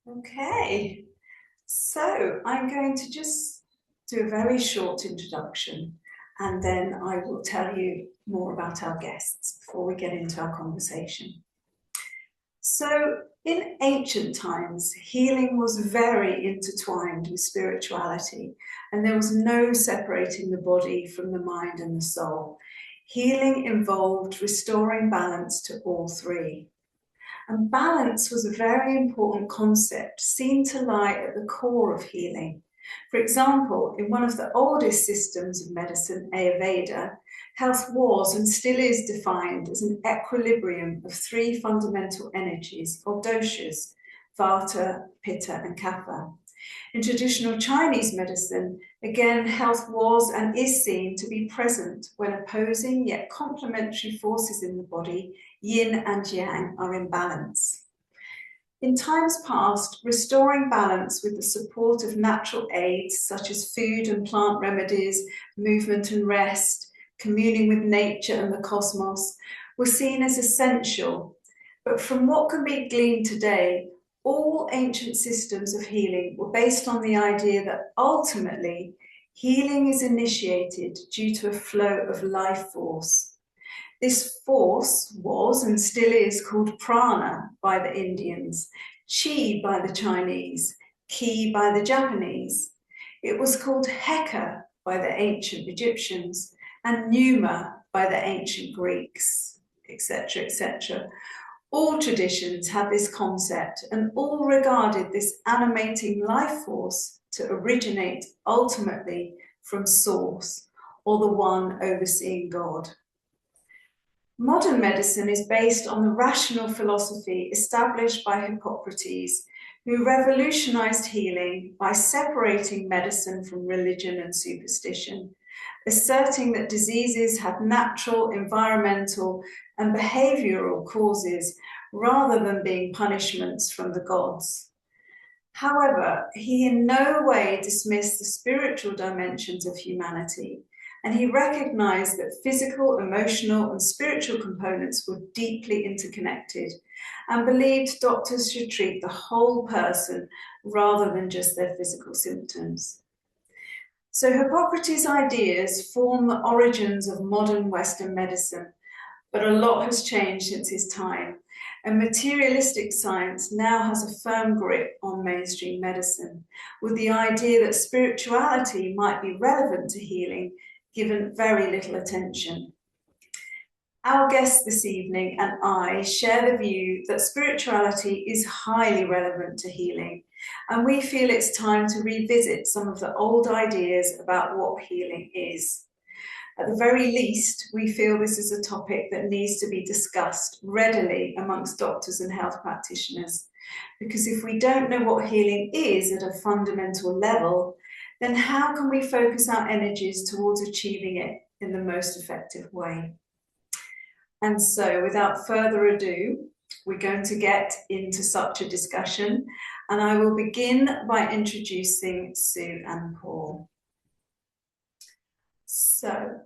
Okay, so I'm going to just do a very short introduction and then I will tell you more about our guests before we get into our conversation. So, in ancient times, healing was very intertwined with spirituality, and there was no separating the body from the mind and the soul. Healing involved restoring balance to all three. And balance was a very important concept seen to lie at the core of healing. For example, in one of the oldest systems of medicine, Ayurveda, health was and still is defined as an equilibrium of three fundamental energies, or doshas, vata, pitta, and kapha. In traditional Chinese medicine, again, health was and is seen to be present when opposing yet complementary forces in the body, yin and yang, are in balance. In times past, restoring balance with the support of natural aids such as food and plant remedies, movement and rest, communing with nature and the cosmos, were seen as essential. But from what can be gleaned today, all ancient systems of healing were based on the idea that ultimately healing is initiated due to a flow of life force. This force was and still is called prana by the Indians, chi by the Chinese, ki by the Japanese. It was called heka by the ancient Egyptians and pneuma by the ancient Greeks, etc., etc. All traditions had this concept and all regarded this animating life force to originate ultimately from Source, or the one overseeing God. Modern medicine is based on the rational philosophy established by Hippocrates, who revolutionized healing by separating medicine from religion and superstition, asserting that diseases have natural, environmental, and behavioral causes rather than being punishments from the gods. However, he in no way dismissed the spiritual dimensions of humanity, and he recognized that physical, emotional, and spiritual components were deeply interconnected and believed doctors should treat the whole person rather than just their physical symptoms. So Hippocrates' ideas form the origins of modern Western medicine, but a lot has changed since his time, and materialistic science now has a firm grip on mainstream medicine, with the idea that spirituality might be relevant to healing, given very little attention. Our guest this evening and I share the view that spirituality is highly relevant to healing, and we feel it's time to revisit some of the old ideas about what healing is. At the very least, we feel this is a topic that needs to be discussed readily amongst doctors and health practitioners, because if we don't know what healing is at a fundamental level, then how can we focus our energies towards achieving it in the most effective way? And so, without further ado, we're going to get into such a discussion, and I will begin by introducing Sue and Paul. So,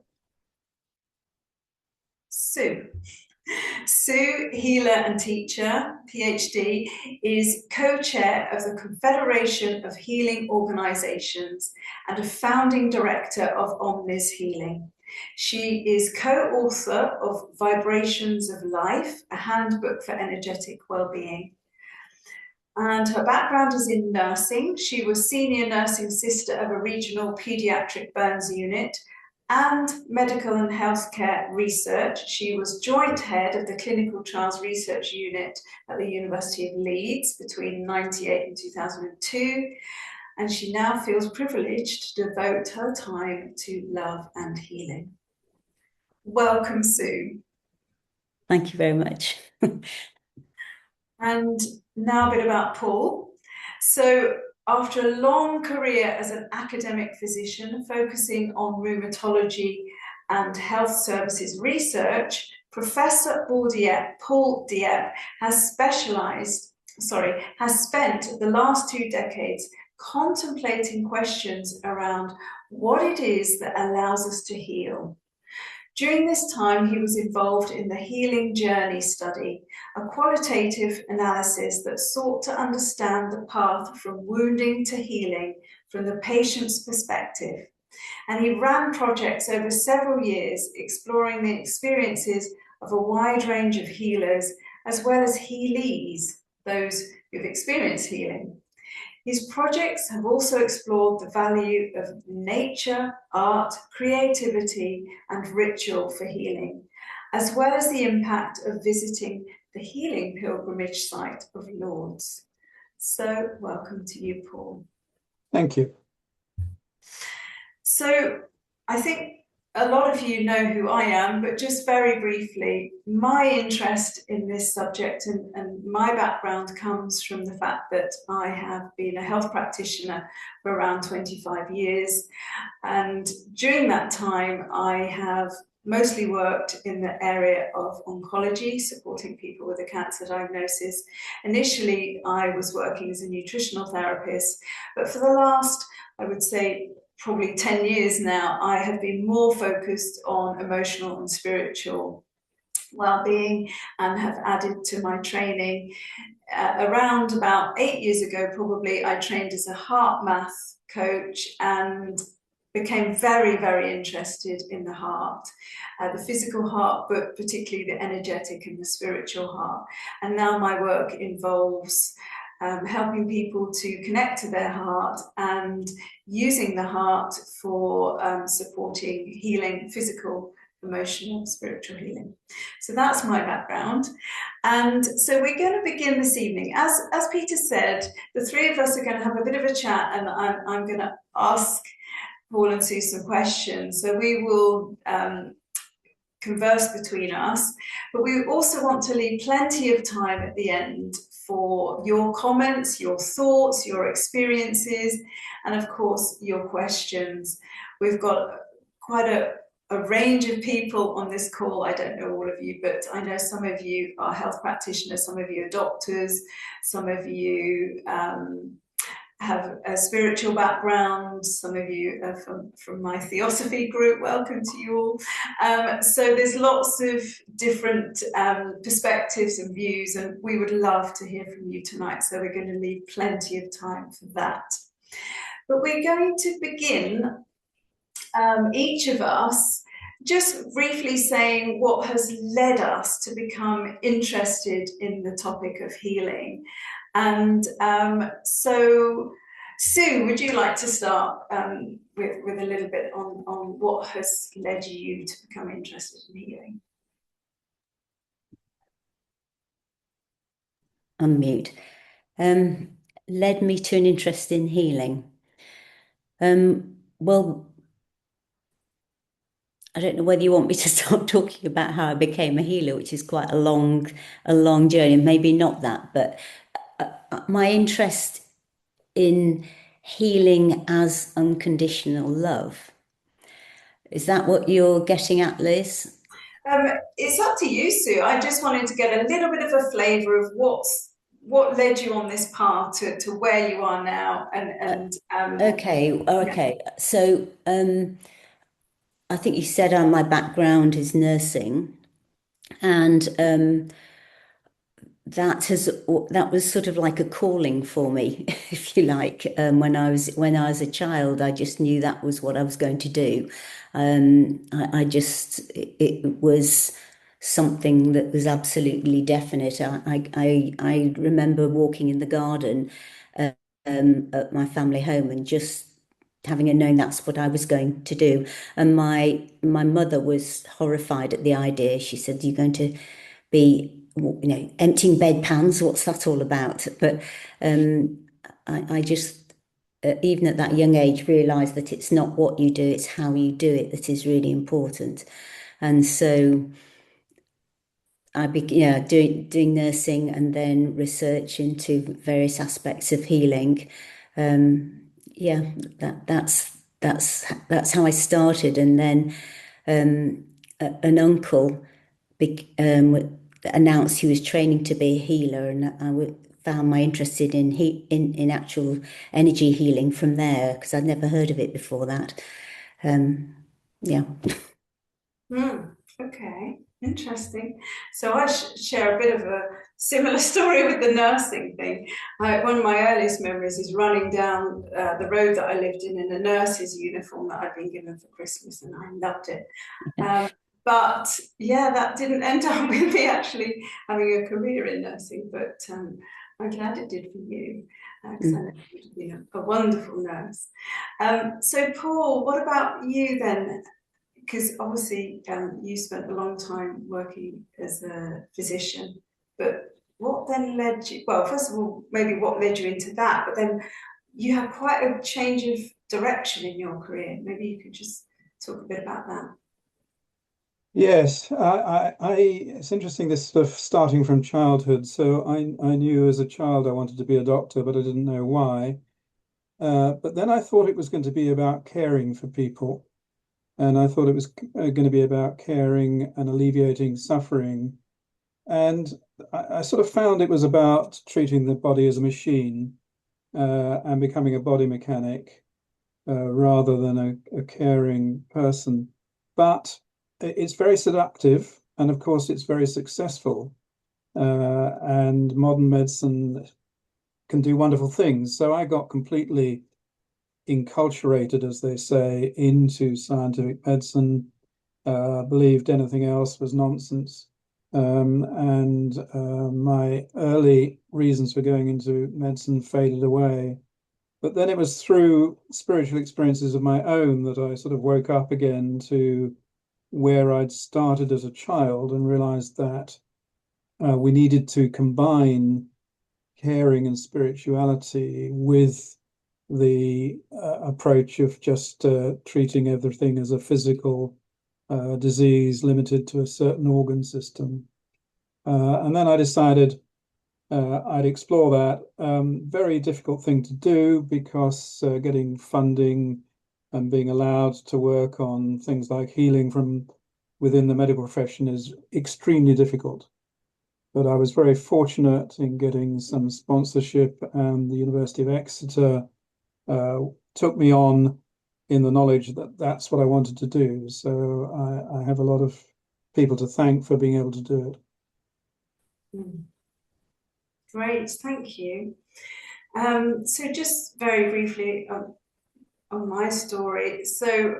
Sue, healer and teacher, PhD, is co-chair of the Confederation of Healing Organizations and a founding director of Omnis Healing. She is co-author of Vibrations of Life, a handbook for energetic well-being. And her background is in nursing. She was senior nursing sister of a regional pediatric burns unit and medical and healthcare research. She was joint head of the Clinical Trials Research Unit at the University of Leeds between 1998 and 2002. And she now feels privileged to devote her time to love and healing. Welcome, Sue. Thank you very much. And now a bit about Paul. So after a long career as an academic physician focusing on rheumatology and health services research, Professor Paul Dieppe has spent the last 2 decades contemplating questions around what it is that allows us to heal. During this time, he was involved in the Healing Journey study, a qualitative analysis that sought to understand the path from wounding to healing from the patient's perspective. And he ran projects over several years, exploring the experiences of a wide range of healers, as well as healees, those who've experienced healing. His projects have also explored the value of nature, art, creativity, and ritual for healing, as well as the impact of visiting the healing pilgrimage site of Lourdes. So, welcome to you, Paul. Thank you. So, I think a lot of you know who I am, but just very briefly, my interest in this subject and my background comes from the fact that I have been a health practitioner for around 25 years. And during that time, I have mostly worked in the area of oncology, supporting people with a cancer diagnosis. Initially, I was working as a nutritional therapist, but for the last, I would say, probably 10 years now, I have been more focused on emotional and spiritual well-being, and have added to my training. Around about 8 years ago, probably, I trained as a heart math coach and became very, very interested in the heart, the physical heart, but particularly the energetic and the spiritual heart. And now my work involves helping people to connect to their heart and using the heart for supporting healing, physical, emotional, spiritual healing. So that's my background. And so we're going to begin this evening. As Peter said, the three of us are going to have a bit of a chat, and I'm going to ask Paul and Sue some questions. So we will converse between us, but we also want to leave plenty of time at the end for your comments, your thoughts, your experiences, and of course, your questions. We've got quite a range of people on this call. I don't know all of you, but I know some of you are health practitioners, some of you are doctors, some of you have a spiritual background, some of you are from my theosophy group. Welcome to you all. So there's lots of different perspectives and views, and we would love to hear from you tonight, so we're going to leave plenty of time for that. But we're going to begin, each of us, just briefly saying what has led us to become interested in the topic of healing. And so, Sue, would you like to start with a little bit on what has led you to become interested in healing? Unmute. Led me to an interest in healing. Well, I don't know whether you want me to start talking about how I became a healer, which is quite a long journey. Maybe not that, but my interest in healing as unconditional love. Is that what you're getting at, Liz? It's up to you, Sue. I just wanted to get a little bit of a flavour of what led you on this path to where you are now. Okay. Yeah. So I think you said my background is nursing, and that was sort of like a calling for me, if you like. When I was a child, I just knew that was what I was going to do. It was something that was absolutely definite. I remember walking in the garden at my family home and just having known that's what I was going to do. And my mother was horrified at the idea. She said, "You're going to be, emptying bedpans. What's that all about?" But I just, even at that young age, realised that it's not what you do, it's how you do it that is really important. And so I began doing nursing and then research into various aspects of healing. That's how I started. And then an uncle announced he was training to be a healer, and I found my interest in actual energy healing from there, because I'd never heard of it before that. Okay, interesting. So I share a bit of a similar story with the nursing thing. One of my earliest memories is running down the road that I lived in a nurse's uniform that I'd been given for Christmas, and I loved it. But yeah, that didn't end up with me actually having a career in nursing, but I'm glad it did for you, because I know you would have been a wonderful nurse. So Paul, what about you then? Because obviously you spent a long time working as a physician, but what then led you, well, first of all, maybe what led you into that, but then you had quite a change of direction in your career. Maybe you could just talk a bit about that. Yes, it's interesting this sort of starting from childhood. So I knew as a child I wanted to be a doctor, but I didn't know why. But then I thought it was going to be about caring for people. And I thought it was going to be about caring and alleviating suffering. And I sort of found it was about treating the body as a machine and becoming a body mechanic rather than a caring person. But it's very seductive, and of course, it's very successful. And modern medicine can do wonderful things. So I got completely enculturated, as they say, into scientific medicine, believed anything else was nonsense. And my early reasons for going into medicine faded away. But then it was through spiritual experiences of my own that I sort of woke up again to where I'd started as a child and realized that we needed to combine caring and spirituality with the approach of just treating everything as a physical disease limited to a certain organ system. And then I decided I'd explore that. Very difficult thing to do because getting funding and being allowed to work on things like healing from within the medical profession is extremely difficult. But I was very fortunate in getting some sponsorship, and the University of Exeter took me on in the knowledge that that's what I wanted to do. So I have a lot of people to thank for being able to do it. Great, thank you. So just very briefly on my story. So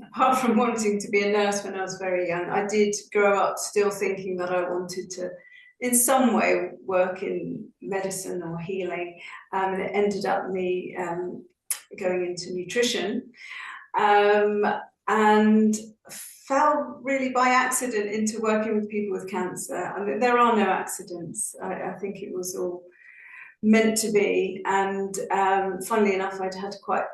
apart from wanting to be a nurse when I was very young, I did grow up still thinking that I wanted to, in some way, work in medicine or healing. And it ended up me going into nutrition. And fell really by accident into working with people with cancer. I mean, there are no accidents. I think it was all meant to be. And funnily enough, I'd had quite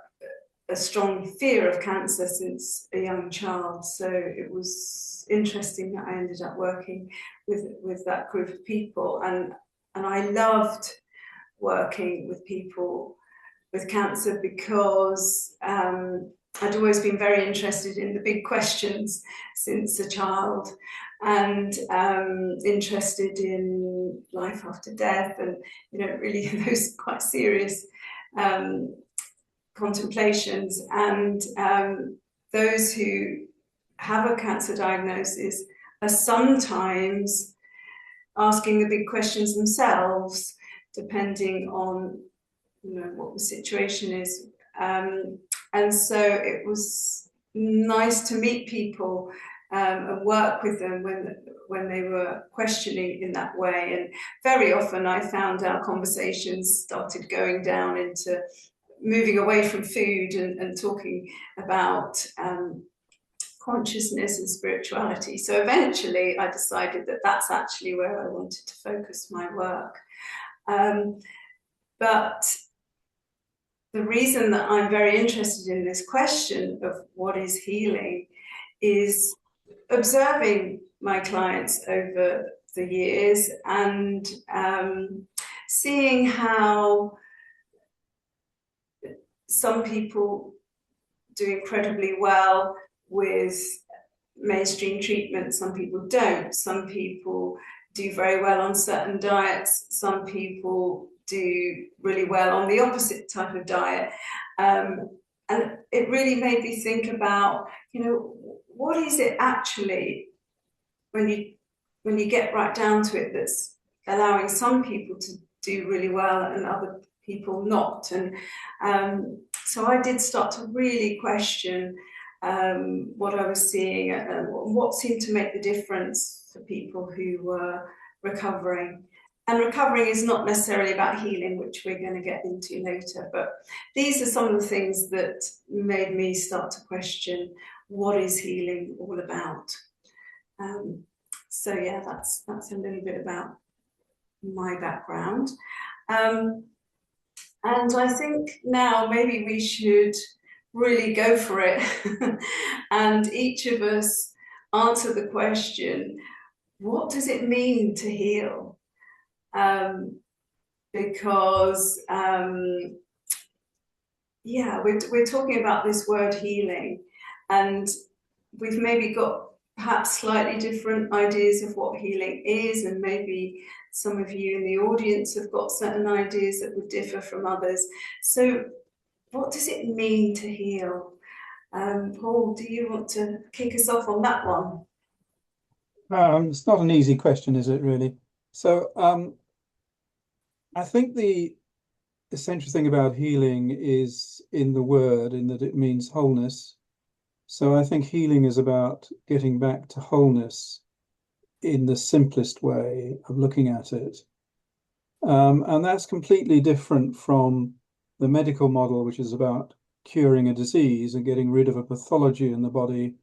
a strong fear of cancer since a young child. So it was interesting that I ended up working with that group of people. And I loved working with people with cancer because I'd always been very interested in the big questions since a child, and interested in life after death, and really those quite serious contemplations. And those who have a cancer diagnosis are sometimes asking the big questions themselves, depending on what the situation is. And so it was nice to meet people and work with them when they were questioning in that way. And very often I found our conversations started going down into moving away from food and talking about consciousness and spirituality. So eventually I decided that that's actually where I wanted to focus my work. But the reason that I'm very interested in this question of what is healing is observing my clients over the years and seeing how some people do incredibly well with mainstream treatment, some people don't. Some people do very well on certain diets, some people do really well on the opposite type of diet. And it really made me think about, what is it actually when you get right down to it, that's allowing some people to do really well and other people not. And so I did start to really question what I was seeing and what seemed to make the difference for people who were recovering. And recovering is not necessarily about healing, which we're going to get into later, but these are some of the things that made me start to question, what is healing all about? So yeah, that's a little bit about my background. And I think now maybe we should really go for it and each of us answer the question, what does it mean to heal? Because yeah, we're talking about this word healing, and we've maybe got perhaps slightly different ideas of what healing is, and maybe some of you in the audience have got certain ideas that would differ from others. So what does it mean to heal? Paul, do you want to kick us off on that one? It's not an easy question, is it really? So I think the essential thing about healing is in the word, in that it means wholeness. So I think healing is about getting back to wholeness in the simplest way of looking at it. And that's completely different from the medical model, which is about curing a disease and getting rid of a pathology in the body,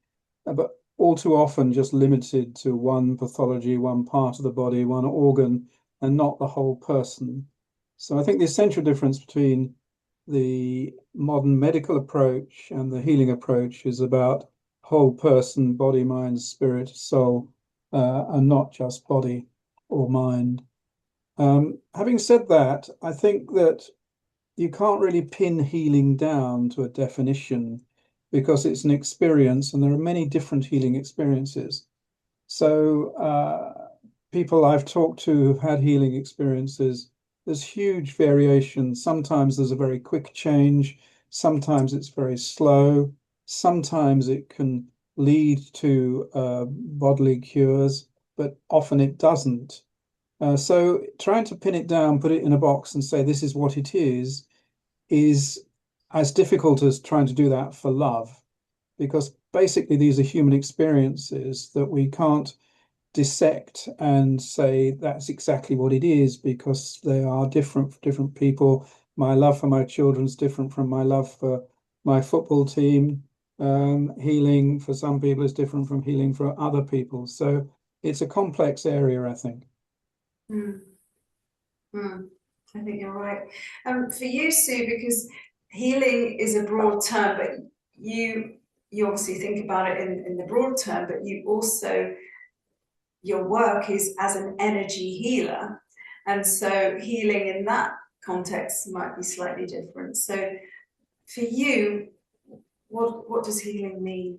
but all too often just limited to one pathology, one part of the body, one organ, and not the whole person. So I think the essential difference between the modern medical approach and the healing approach is about whole person, body, mind, spirit, soul, and not just body or mind. Having said that, I think that you can't really pin healing down to a definition because it's an experience and there are many different healing experiences. So people I've talked to who've had healing experiences, there's huge variation. Sometimes there's a very quick change. Sometimes it's very slow. Sometimes it can lead to bodily cures, but often it doesn't. So trying to pin it down, put it in a box and say this is what it is as difficult as trying to do that for love, because basically these are human experiences that we can't dissect and say that's exactly what it is, because they are different for different people. My love for my children is different from my love for my football team. Healing for some people is different from healing for other people. So it's a complex area, I think. I think you're right. For you, Sue, because healing is a broad term, but you obviously think about it in the broad term, but you also, your work is as an energy healer. And so healing in that context might be slightly different. So for you, what does healing mean?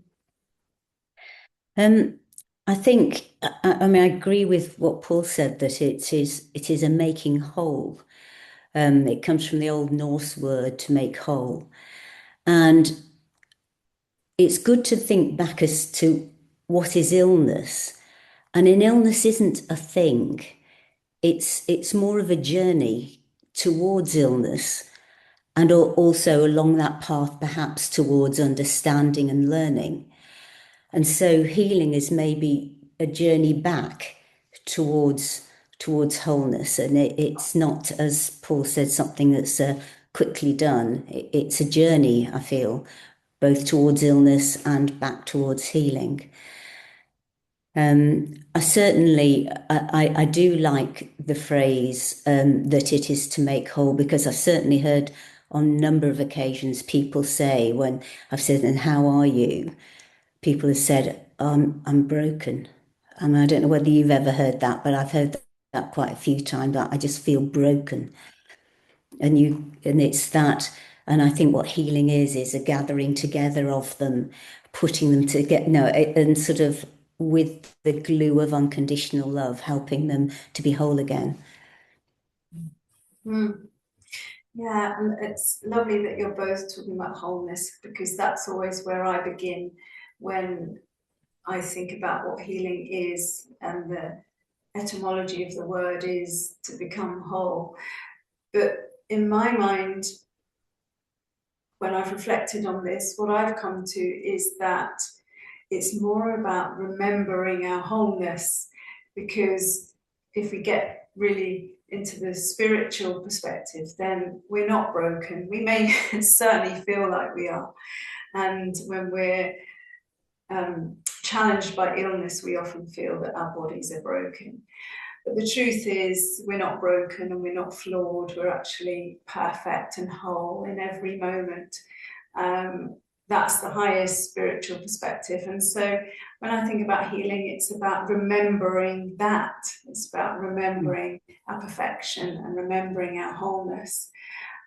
I think, I mean, I agree with what Paul said, that it is a making whole. It comes from the old Norse word to make whole. And it's good to think back as to what is illness. And an illness isn't a thing. It's more of a journey towards illness, and also along that path, perhaps towards understanding and learning. And so healing is maybe a journey back towards wholeness. And it's not, as Paul said, something that's quickly done. It's a journey, I feel, both towards illness and back towards healing. I certainly, I do like the phrase that it is to make whole, because I've certainly heard on a number of occasions people say, when I've said, and how are you? People have said, I'm broken. And I don't know whether you've ever heard that, but I've heard that quite a few times, that I just feel broken. And it's that, and I think what healing is a gathering together of them, putting them together, and sort of with the glue of unconditional love, helping them to be whole again. Yeah, and it's lovely that you're both talking about wholeness, because that's always where I begin when I think about what healing is, and the etymology of the word is to become whole. But in my mind, when I've reflected on this, what I've come to is that it's more about remembering our wholeness, because if we get really into the spiritual perspective, then we're not broken. We may certainly feel like we are. And when we're challenged by illness, we often feel that our bodies are broken. But the truth is, we're not broken and we're not flawed. We're actually perfect and whole in every moment. That's the highest spiritual perspective. And so when I think about healing, it's about remembering that. It's about remembering our perfection and remembering our wholeness.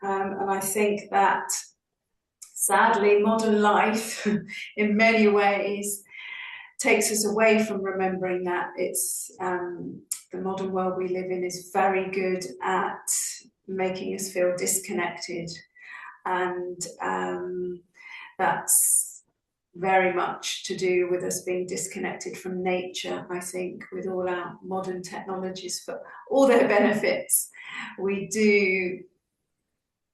And I think that, sadly, modern life in many ways takes us away from remembering that. It's the modern world we live in is very good at making us feel disconnected, and that's very much to do with us being disconnected from nature. I think with all our modern technologies, for all their benefits, we do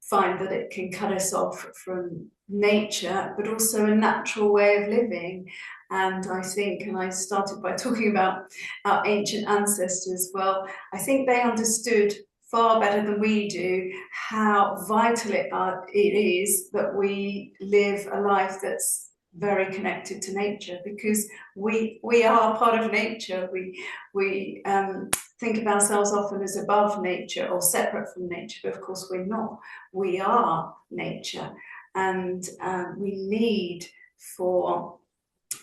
find that it can cut us off from nature, but also a natural way of living. And I think, and I started by talking about our ancient ancestors, well, I think they understood far better than we do how vital it is that we live a life that's very connected to nature, because we are part of nature. We think of ourselves often as above nature or separate from nature, but of course we're not. We are nature, and we need, for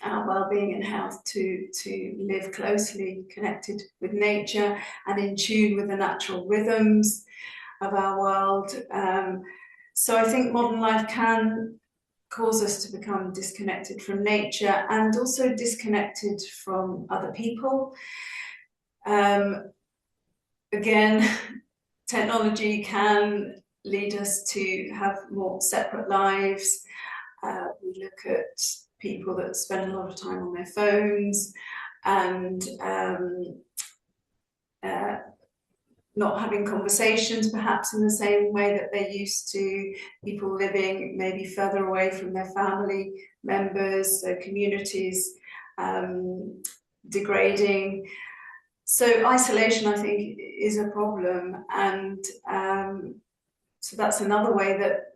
our well-being and health, to live closely connected with nature and in tune with the natural rhythms of our world. So I think modern life can cause us to become disconnected from nature and also disconnected from other people. Again, technology can lead us to have more separate lives. We look at people that spend a lot of time on their phones and not having conversations perhaps in the same way that they used to, people living maybe further away from their family members, their communities degrading. So isolation, I think, is a problem, and so that's another way that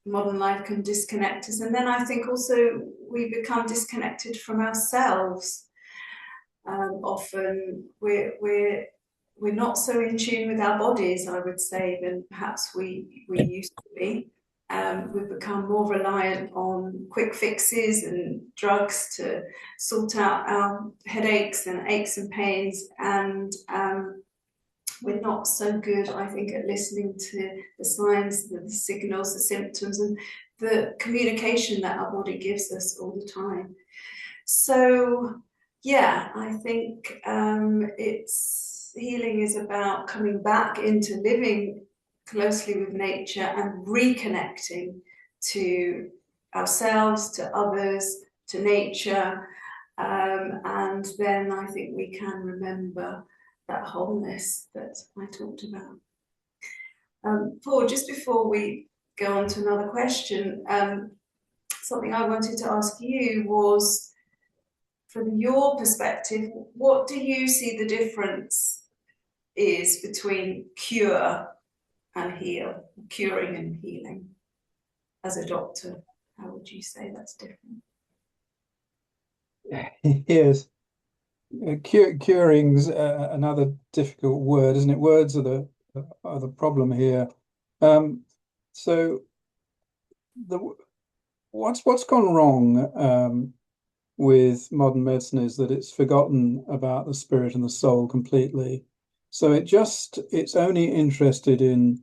modern life can disconnect us. And then I think also we become disconnected from ourselves. Often we're not so in tune with our bodies, I would say, than perhaps we used to be. We've become more reliant on quick fixes and drugs to sort out our headaches and aches and pains, and we're not so good, I think, at listening to the signs, the signals, the symptoms, and the communication that our body gives us all the time. So yeah, I think healing is about coming back into living closely with nature and reconnecting to ourselves, to others, to nature, and then I think we can remember that wholeness that I talked about. Paul, just before we go on to another question, something I wanted to ask you was, from your perspective, what do you see the difference is between cure and heal, curing and healing? As a doctor, how would you say that's different? Yes. Curing's another difficult word, isn't it? Words are the problem here. So what's gone wrong with modern medicine is that it's forgotten about the spirit and the soul completely. So it's only interested in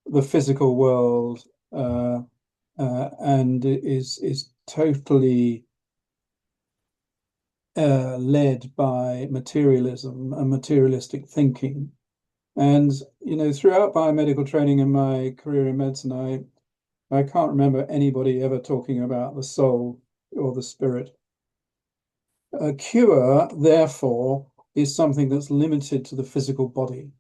the physical world, and is totally led by materialism and materialistic thinking. And throughout biomedical training and my career in medicine, I can't remember anybody ever talking about the soul or the spirit. A cure, therefore, is something that's limited to the physical body.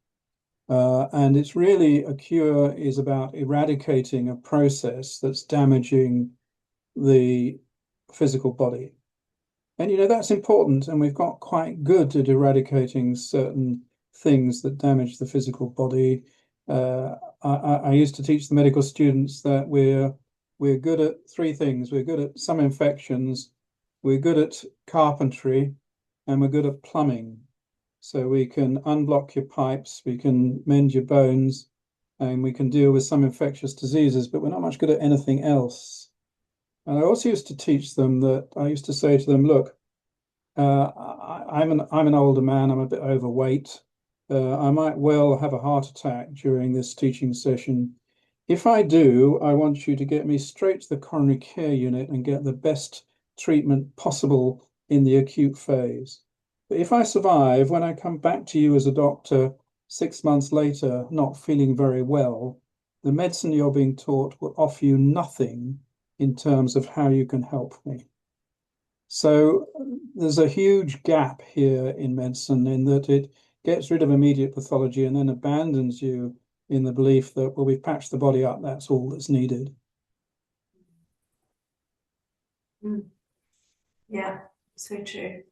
And it's really, a cure is about eradicating a process that's damaging the physical body. And, that's important. And we've got quite good at eradicating certain things that damage the physical body. I used to teach the medical students that we're good at three things. We're good at some infections, we're good at carpentry, and we're good at plumbing. So we can unblock your pipes, we can mend your bones, and we can deal with some infectious diseases, but we're not much good at anything else. And I also used to teach them that I used to say to them, look, I'm an older man, I'm a bit overweight. I might well have a heart attack during this teaching session. If I do, I want you to get me straight to the coronary care unit and get the best treatment possible in the acute phase. But if I survive, when I come back to you as a doctor 6 months later, not feeling very well, the medicine you're being taught will offer you nothing in terms of how you can help me. So there's a huge gap here in medicine in that it gets rid of immediate pathology and then abandons you in the belief that, well, we've patched the body up, that's all that's needed. Yeah, so true.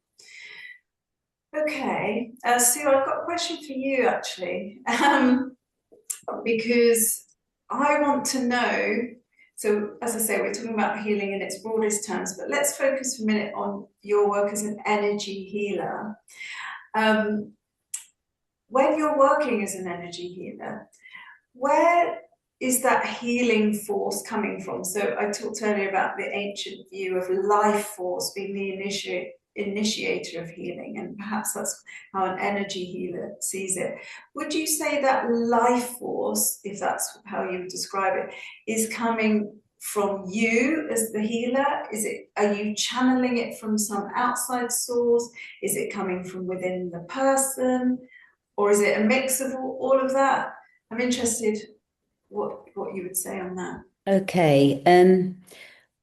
Okay, Sue, I've got a question for you actually, because I want to know, so as I say, we're talking about healing in its broadest terms, but let's focus for a minute on your work as an energy healer. When you're working as an energy healer, where is that healing force coming from? So I talked earlier about the ancient view of life force being the initiator of healing, and perhaps that's how an energy healer sees it. Would you say that life force, if that's how you would describe it, is coming from you as the healer? Are you channeling it from some outside source? Is it coming from within the person? Or is it a mix of all of that? I'm interested what you would say on that. Okay.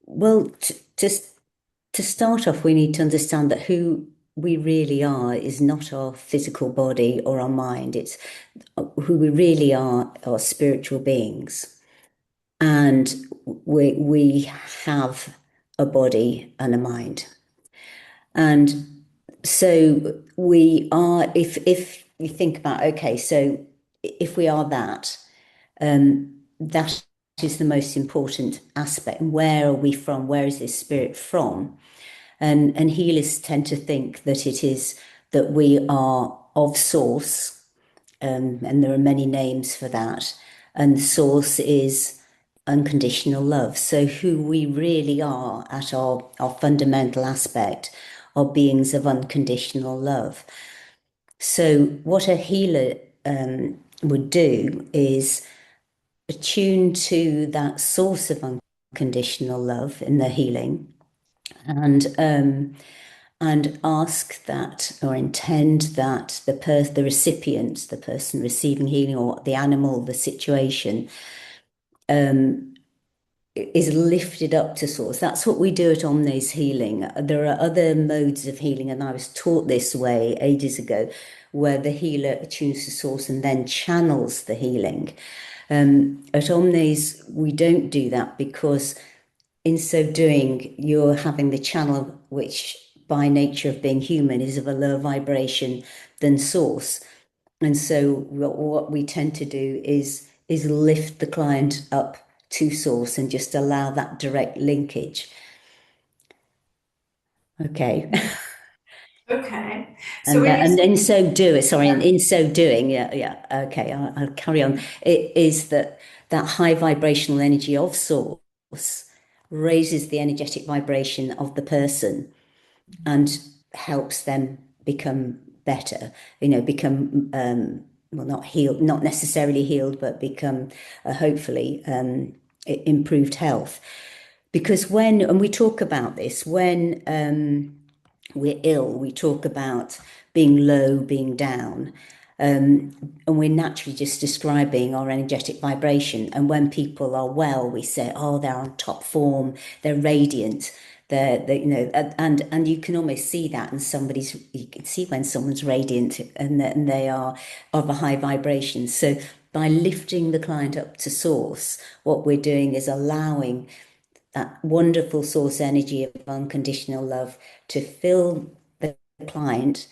Well, to start off, we need to understand that who we really are is not our physical body or our mind. It's who we really are spiritual beings. And we have a body and a mind. And so we are, if you think about, okay, so if we are that, that is the most important aspect. Where are we from? Where is this spirit from? And healers tend to think that it is that we are of source, and there are many names for that. And the source is unconditional love. So who we really are at our fundamental aspect are beings of unconditional love. So what a healer would do is attune to that source of unconditional love in the healing, and ask that, or intend that the recipient, the person receiving healing, or the animal, the situation, is lifted up to source. That's what we do at Omnes Healing. There are other modes of healing, and I was taught this way ages ago, where the healer attunes to source and then channels the healing. At Omnes, we don't do that, because in so doing, you're having the channel, which by nature of being human is of a lower vibration than source. And so what we tend to do is lift the client up to source and just allow that direct linkage. Okay. Okay. So and in so doing, in so doing, okay, I'll carry on. It is that high vibrational energy of source raises the energetic vibration of the person and helps them become better, become, well, not healed, not necessarily healed, but become hopefully improved health. Because and we talk about this, when we're ill, we talk about being low, being down, and we're naturally just describing our energetic vibration. And when people are well, we say, oh, they're on top form, they're radiant. and you can almost see that, and you can see when someone's radiant and they are of a high vibration. So by lifting the client up to source, what we're doing is allowing that wonderful source energy of unconditional love to fill the client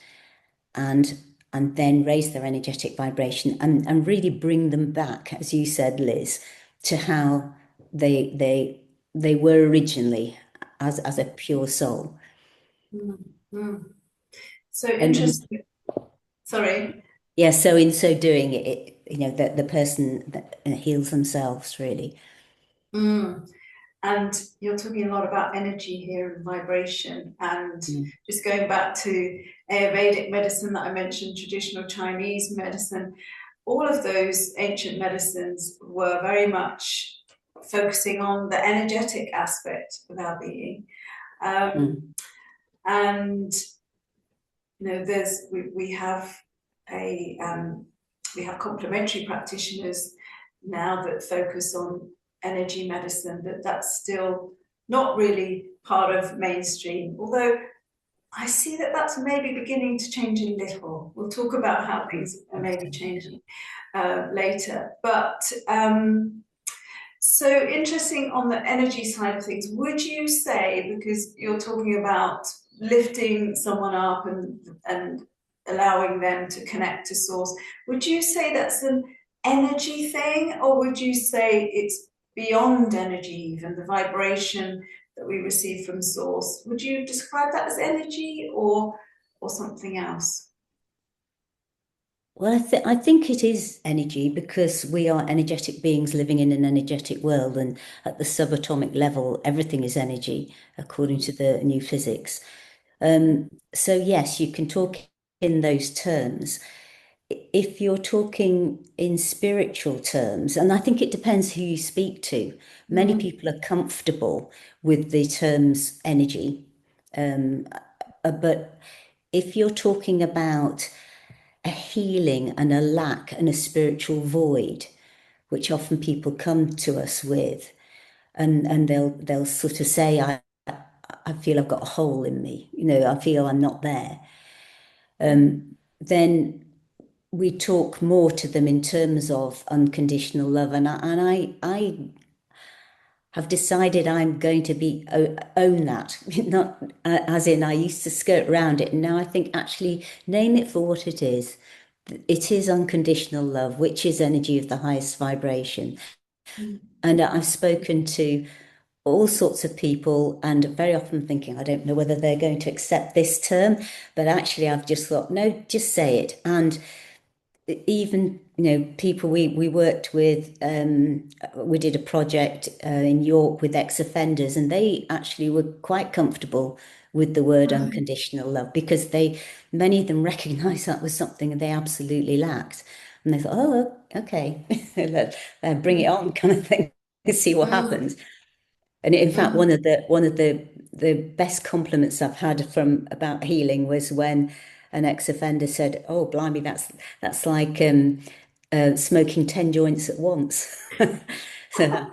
and then raise their energetic vibration and really bring them back, as you said, Liz, to how they were originally as a pure soul. So interesting. Sorry. Yeah, so in so doing the person that heals themselves, really. And you're talking a lot about energy here and vibration, and just going back to Ayurvedic medicine that I mentioned, traditional Chinese medicine, all of those ancient medicines were very much focusing on the energetic aspect of our being. And we have complementary practitioners now that focus on energy medicine, but that's still not really part of mainstream, although I see that that's maybe beginning to change a little. We'll talk about how things are maybe changing later. But so interesting on the energy side of things. Would you say, because you're talking about lifting someone up and allowing them to connect to source, would you say that's an energy thing, or would you say it's beyond energy, even the vibration that we receive from source? Would you describe that as energy or something else? Well, I think it is energy, because we are energetic beings living in an energetic world, and at the subatomic level, everything is energy, according to the new physics. So yes, you can talk in those terms. If you're talking in spiritual terms, and I think it depends who you speak to, many people are comfortable with the terms energy. But if you're talking about a healing and a lack and a spiritual void, which often people come to us with, and they'll sort of say, I feel I've got a hole in me, I feel I'm not there. Then we talk more to them in terms of unconditional love, and I have decided I'm going to own that, not as in I used to skirt around it, and now I think actually name it for what it is. It is unconditional love, which is energy of the highest vibration. And I've spoken to all sorts of people, and very often thinking, I don't know whether they're going to accept this term, but actually I've just thought, no, just say it. And even people we worked with, we did a project in York with ex-offenders, and they actually were quite comfortable with the word unconditional love, because many of them recognized that was something they absolutely lacked, and they thought, oh, okay, bring it on, kind of thing, see what happens. And in fact, one of the best compliments I've had about healing was when an ex-offender said, "Oh, blimey, that's like smoking 10 joints at once." So,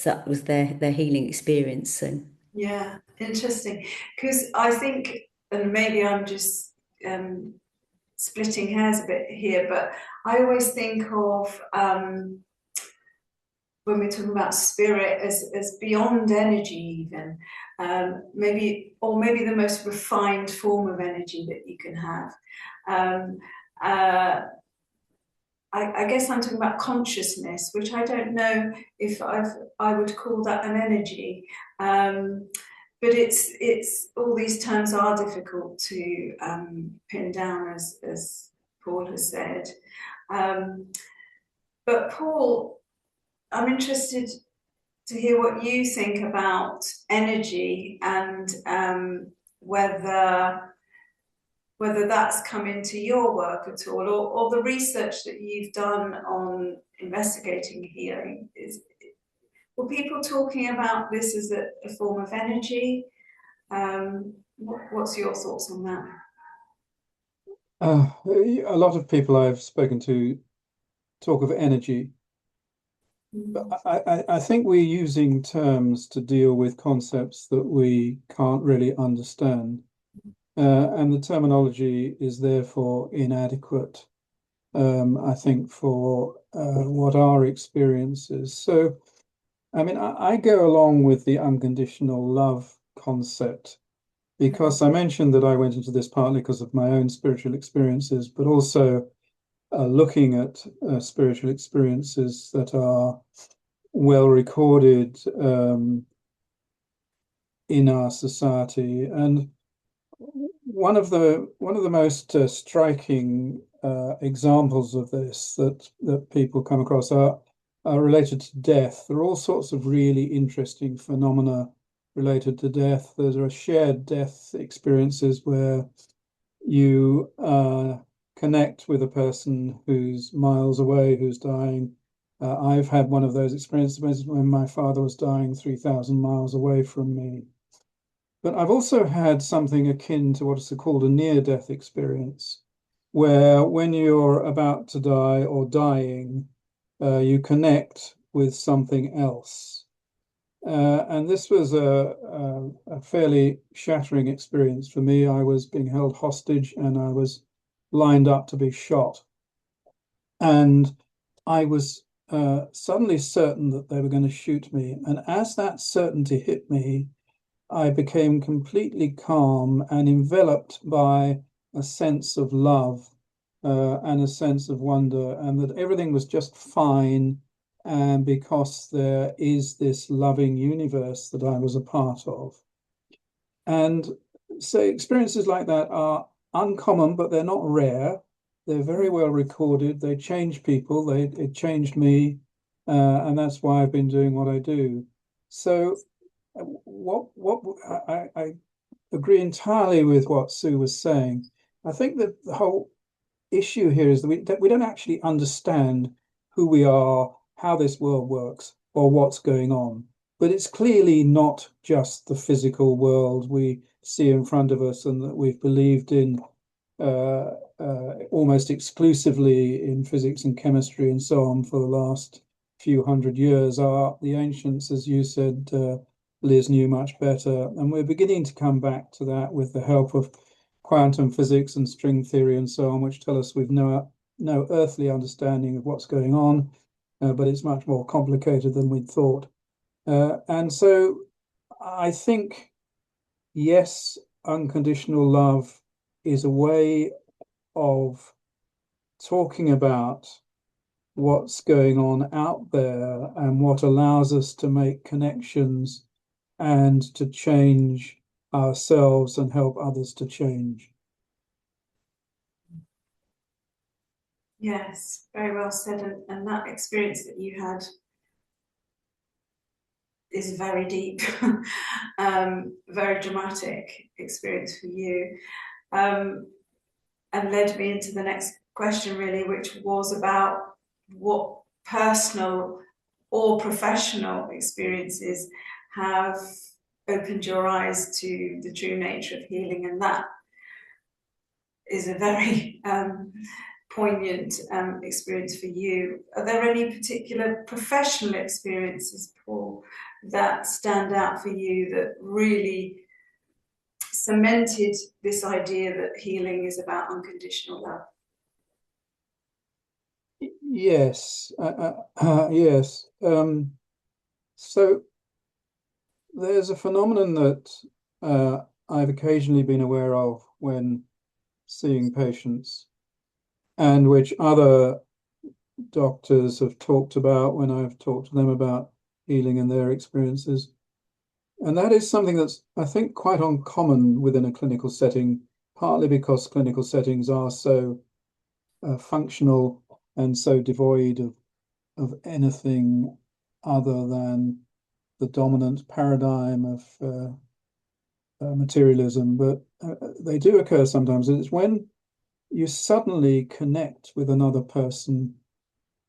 that was their healing experience. So Yeah, interesting. Because I think, and maybe I'm just splitting hairs a bit here, but I always think of when we're talking about spirit as beyond energy, even maybe the most refined form of energy that you can have. I guess I'm talking about consciousness, which I don't know if I would call that an energy. But it's all these terms are difficult to pin down, as Paul has said. But Paul, I'm interested to hear what you think about energy, and whether that's come into your work at all, or the research that you've done on investigating healing. Were people talking about this as a form of energy? What's your thoughts on that? A lot of people I've spoken to talk of energy. I think we're using terms to deal with concepts that we can't really understand. And the terminology is therefore inadequate, I think, for what our experience is. So, I mean, I go along with the unconditional love concept because I mentioned that I went into this partly because of my own spiritual experiences, but also looking at spiritual experiences that are well recorded in our society. And one of the most striking examples of this that people come across are related to death. There are all sorts of really interesting phenomena related to death. There are shared death experiences where you connect with a person who's miles away, who's dying. I've had one of those experiences when my father was dying 3,000 miles away from me. But I've also had something akin to what is called a near-death experience, where when you're about to die or dying, you connect with something else. And this was a fairly shattering experience for me. I was being held hostage and I was lined up to be shot. And I was suddenly certain that they were going to shoot me. And as that certainty hit me, I became completely calm and enveloped by a sense of love and a sense of wonder, and that everything was just fine. And because there is this loving universe that I was a part of. And so experiences like that are uncommon, but they're not rare. They're very well recorded. They change people. It changed me, and that's why I've been doing what I do. So what I agree entirely with what Sue was saying. I think that the whole issue here is that we don't actually understand who we are, how this world works, or what's going on. But it's clearly not just the physical world we see in front of us and that we've believed in almost exclusively in physics and chemistry and so on for the last few hundred years. The ancients, as you said, Liz, knew much better. And we're beginning to come back to that with the help of quantum physics and string theory and so on, which tell us we've no earthly understanding of what's going on, but it's much more complicated than we'd thought. And so I think, yes, unconditional love is a way of talking about what's going on out there and what allows us to make connections and to change ourselves and help others to change. Yes, very well said. And that experience that you had is very deep, very dramatic experience for you, and led me into the next question, really, which was about what personal or professional experiences have opened your eyes to the true nature of healing. And that is a very poignant experience for you. Are there any particular professional experiences, Paul, that stand out for you that really cemented this idea that healing is about unconditional love? Yes, yes. So there's a phenomenon that I've occasionally been aware of when seeing patients, and which other doctors have talked about when I've talked to them about healing and their experiences. And that is something that's, I think, quite uncommon within a clinical setting, partly because clinical settings are so functional and so devoid of anything other than the dominant paradigm of materialism. But they do occur sometimes. And it's when you suddenly connect with another person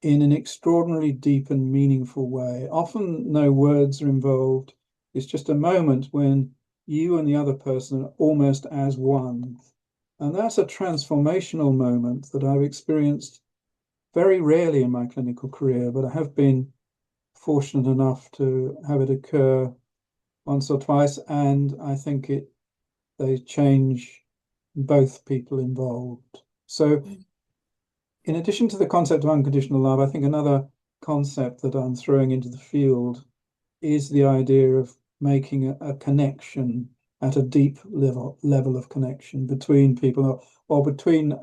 in an extraordinarily deep and meaningful way. Often no words are involved. It's just a moment when you and the other person are almost as one. And that's a transformational moment that I've experienced very rarely in my clinical career, but I have been fortunate enough to have it occur once or twice, and I think they change both people involved. So in addition to the concept of unconditional love, I think another concept that I'm throwing into the field is the idea of making a connection at a deep level of connection between people, or between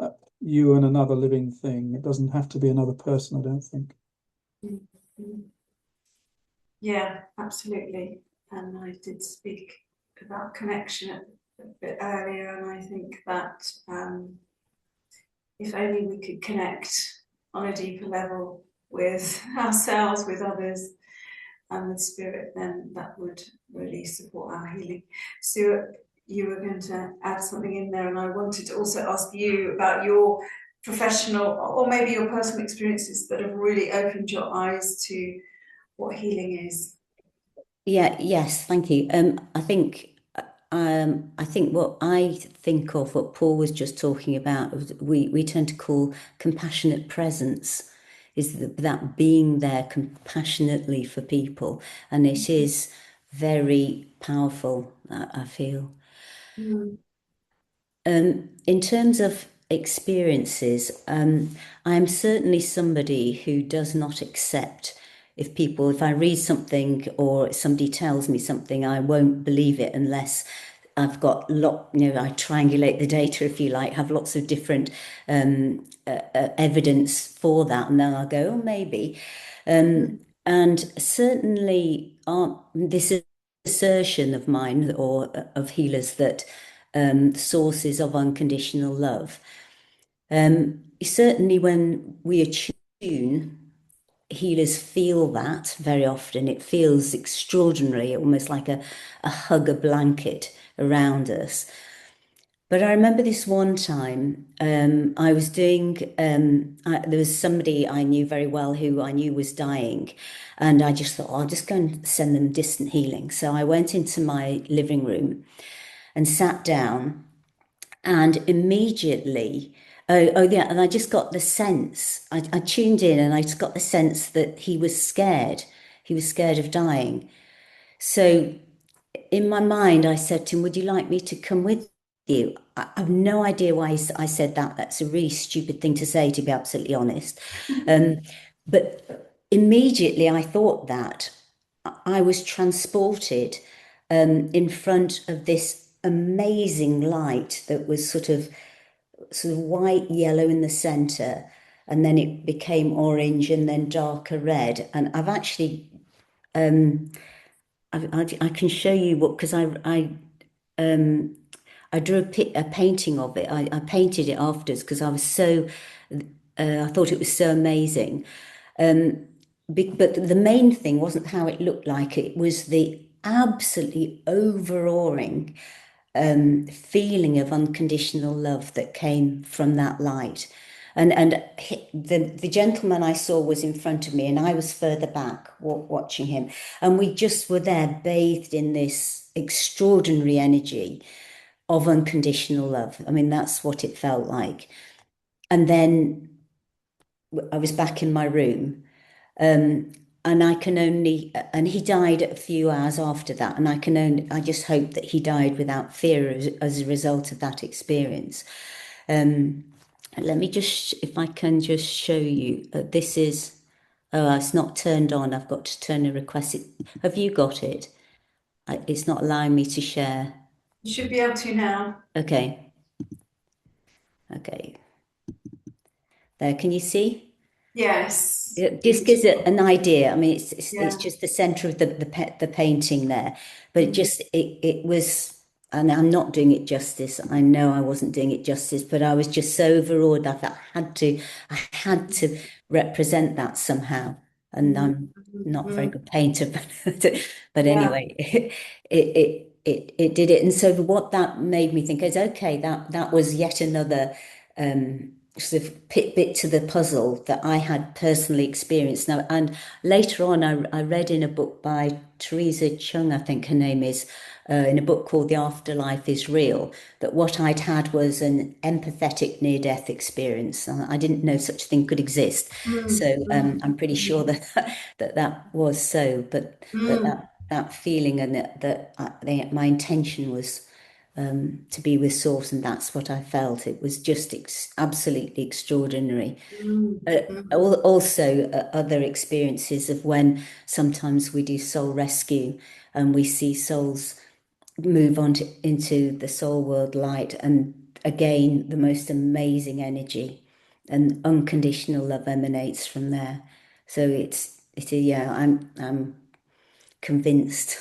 you and another living thing. It doesn't have to be another person, I don't think. Yeah, absolutely. And I did speak about connection a bit earlier, and I think that if only we could connect on a deeper level with ourselves, with others, and with spirit, then that would really support our healing. So you were going to add something in there, and I wanted to also ask you about your professional or maybe your personal experiences that have really opened your eyes to what healing is. Yes, thank you. I think what I think of what Paul was just talking about, we tend to call compassionate presence, is that being there compassionately for people, and it is very powerful, I feel. In terms of experiences, I'm certainly somebody who does not accept if I read something or somebody tells me something, I won't believe it unless I've got I triangulate the data, if you like, have lots of different evidence for that, and then I'll go, oh, maybe. And certainly, this assertion of mine or of healers that sources of unconditional love. Certainly, when we attune, healers feel that very often. It feels extraordinary, almost like a hug, a blanket around us. But I remember this one time I was doing, there was somebody I knew very well who I knew was dying. And I just thought, I'll just go and send them distant healing. So I went into my living room and sat down, and immediately, oh yeah, and I just got the sense, I tuned in and I just got the sense that he was scared. He was scared of dying. So in my mind, I said to him, would you like me to come with you? I have no idea why I said that. That's a really stupid thing to say, to be absolutely honest. But immediately I thought that I was transported in front of this amazing light that was sort of white, yellow in the center, and then it became orange and then darker red. And I've actually, I can show you what, because I drew a painting of it. I painted it afterwards because I was I thought it was so amazing. But the main thing wasn't how it looked like, it was the absolutely overawing feeling of unconditional love that came from that light. And the gentleman I saw was in front of me, and I was further back watching him. And we just were there, bathed in this extraordinary energy of unconditional love. I mean, that's what it felt like. And then I was back in my room. And and he died a few hours after that. And I just hope that he died without fear as a result of that experience. Let me just, if I can just show you, it's not turned on. I've got to turn a request. Have you got it? It's not allowing me to share. You should be able to now. Okay. Okay. There, can you see? Yes. It just gives it an idea. I mean, Yeah. it's just the center of the painting there, but it was, and I'm not doing it justice. I know I wasn't doing it justice, but I was just so overawed that I had to represent that somehow. And I'm not a very good painter, but anyway, it did it. And so what that made me think is, okay, that was yet another sort of bit to the puzzle that I had personally experienced. Now, and later on, I read in a book by Teresa Chung, I think her name is, in a book called The Afterlife is Real, that what I'd had was an empathetic near-death experience. I didn't know such a thing could exist. So I'm pretty sure that that was so, but that feeling and my intention was to be with Source, and that's what I felt. It was just absolutely extraordinary. Also, other experiences of when sometimes we do soul rescue and we see souls move on into the soul world light, and again, the most amazing energy and unconditional love emanates from there. So yeah, I'm convinced.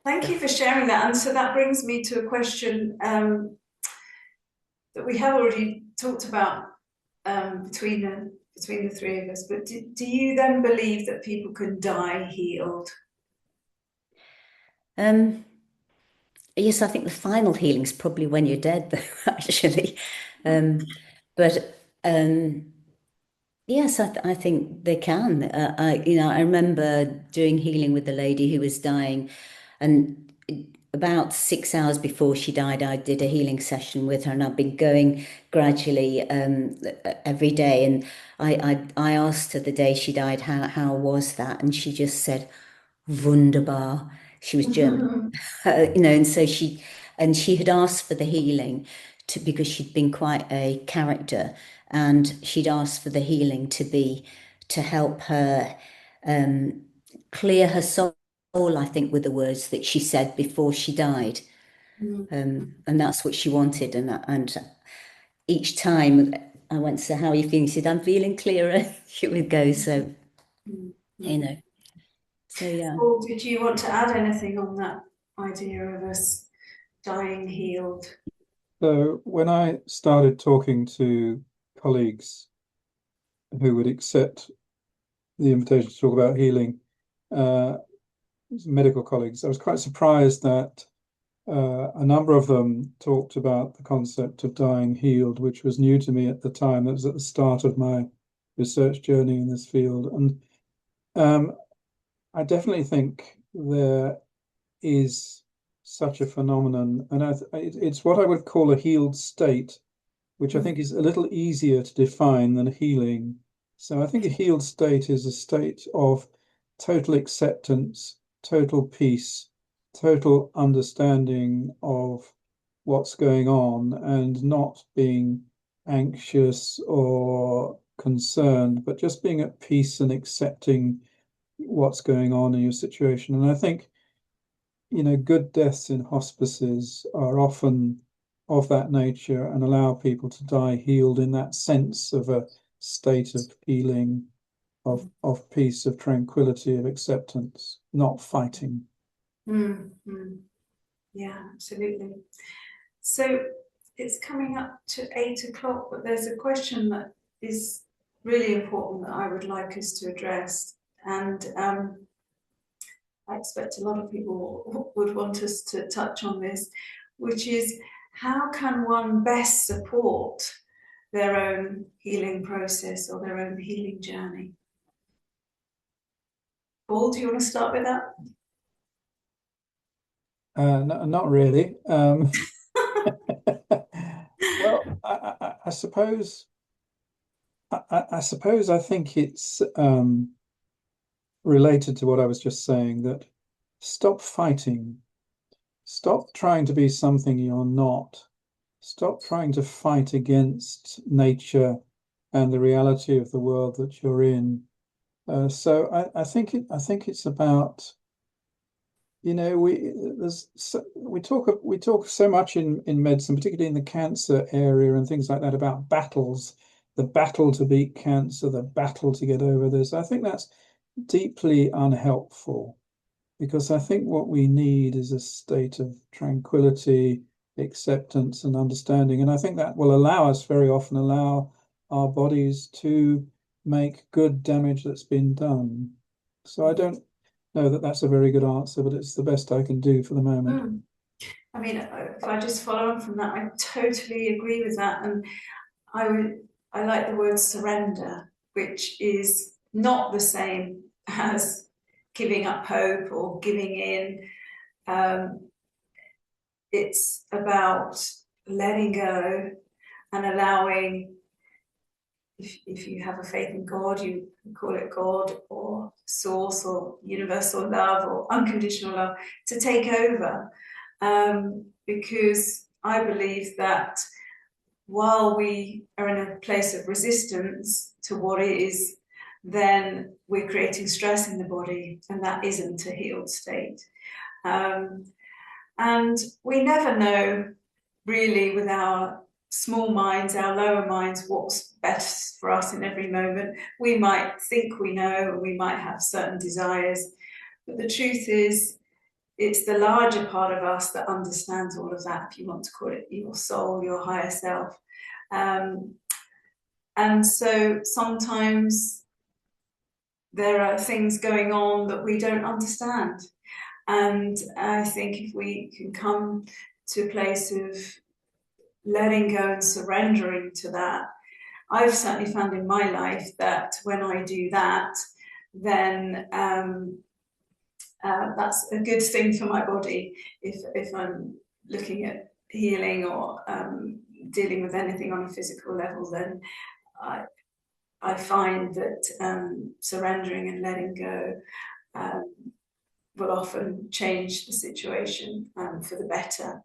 Thank you for sharing that. And so that brings me to a question that we have already talked about between the three of us. But do you then believe that people can die healed? Yes, I think the final healing is probably when you're dead, though, actually. But yes, I think they can. I remember doing healing with a lady who was dying, and about 6 hours before she died, I did a healing session with her, and I've been going gradually every day. And I asked her the day she died, how was that? And she just said, wunderbar. She was German, and so she had asked for the healing because she'd been quite a character, and she'd asked for the healing to help her clear her soul, I think, were the words that she said before she died. And that's what she wanted. And each time I went, so how are you feeling? She said, I'm feeling clearer. She would go, so, you know. So yeah. Or did you want to add anything on that idea of us dying healed? So when I started talking to colleagues who would accept the invitation to talk about healing, medical colleagues, I was quite surprised that a number of them talked about the concept of dying healed, which was new to me at the time. That was at the start of my research journey in this field. And I definitely think there is such a phenomenon, and it's what I would call a healed state, which I think is a little easier to define than healing. So I think a healed state is a state of total acceptance, total peace, total understanding of what's going on, and not being anxious or concerned, but just being at peace and accepting what's going on in your situation. And I think, good deaths in hospices are often of that nature and allow people to die healed in that sense of a state of healing, of peace, of tranquility, of acceptance, not fighting. Yeah, absolutely. So it's coming up to 8 o'clock, but there's a question that is really important that I would like us to address. And I expect a lot of people would want us to touch on this, which is how can one best support their own healing process or their own healing journey? Paul, do you want to start with that? No, not really. Well, I suppose I think it's related to what I was just saying, that stop fighting, stop trying to be something you're not, stop trying to fight against nature and the reality of the world that you're in. So I think it's about, we talk so much in medicine, particularly in the cancer area and things like that, about battles, the battle to beat cancer, the battle to get over this. I think that's deeply unhelpful, because I think what we need is a state of tranquility, acceptance, and understanding. And I think that will very often allow our bodies to make good damage that's been done. So I don't know that that's a very good answer, but it's the best I can do for the moment. I mean, if I just follow on from that, I totally agree with that. And I like the word surrender, which is not the same as giving up hope or giving in. It's about letting go and allowing, if you have a faith in God, you call it God or source or universal love or unconditional love, to take over. Because I believe that while we are in a place of resistance to what is, then we're creating stress in the body, and that isn't a healed state. And we never know really with our small minds, our lower minds, what's best for us in every moment. We might think we know, and we might have certain desires, but the truth is, it's the larger part of us that understands all of that, if you want to call it your soul, your higher self. And so sometimes there are things going on that we don't understand. And I think if we can come to a place of letting go and surrendering to that, I've certainly found in my life that when I do that, then that's a good thing for my body. If I'm looking at healing or dealing with anything on a physical level, then I find that surrendering and letting go will often change the situation for the better.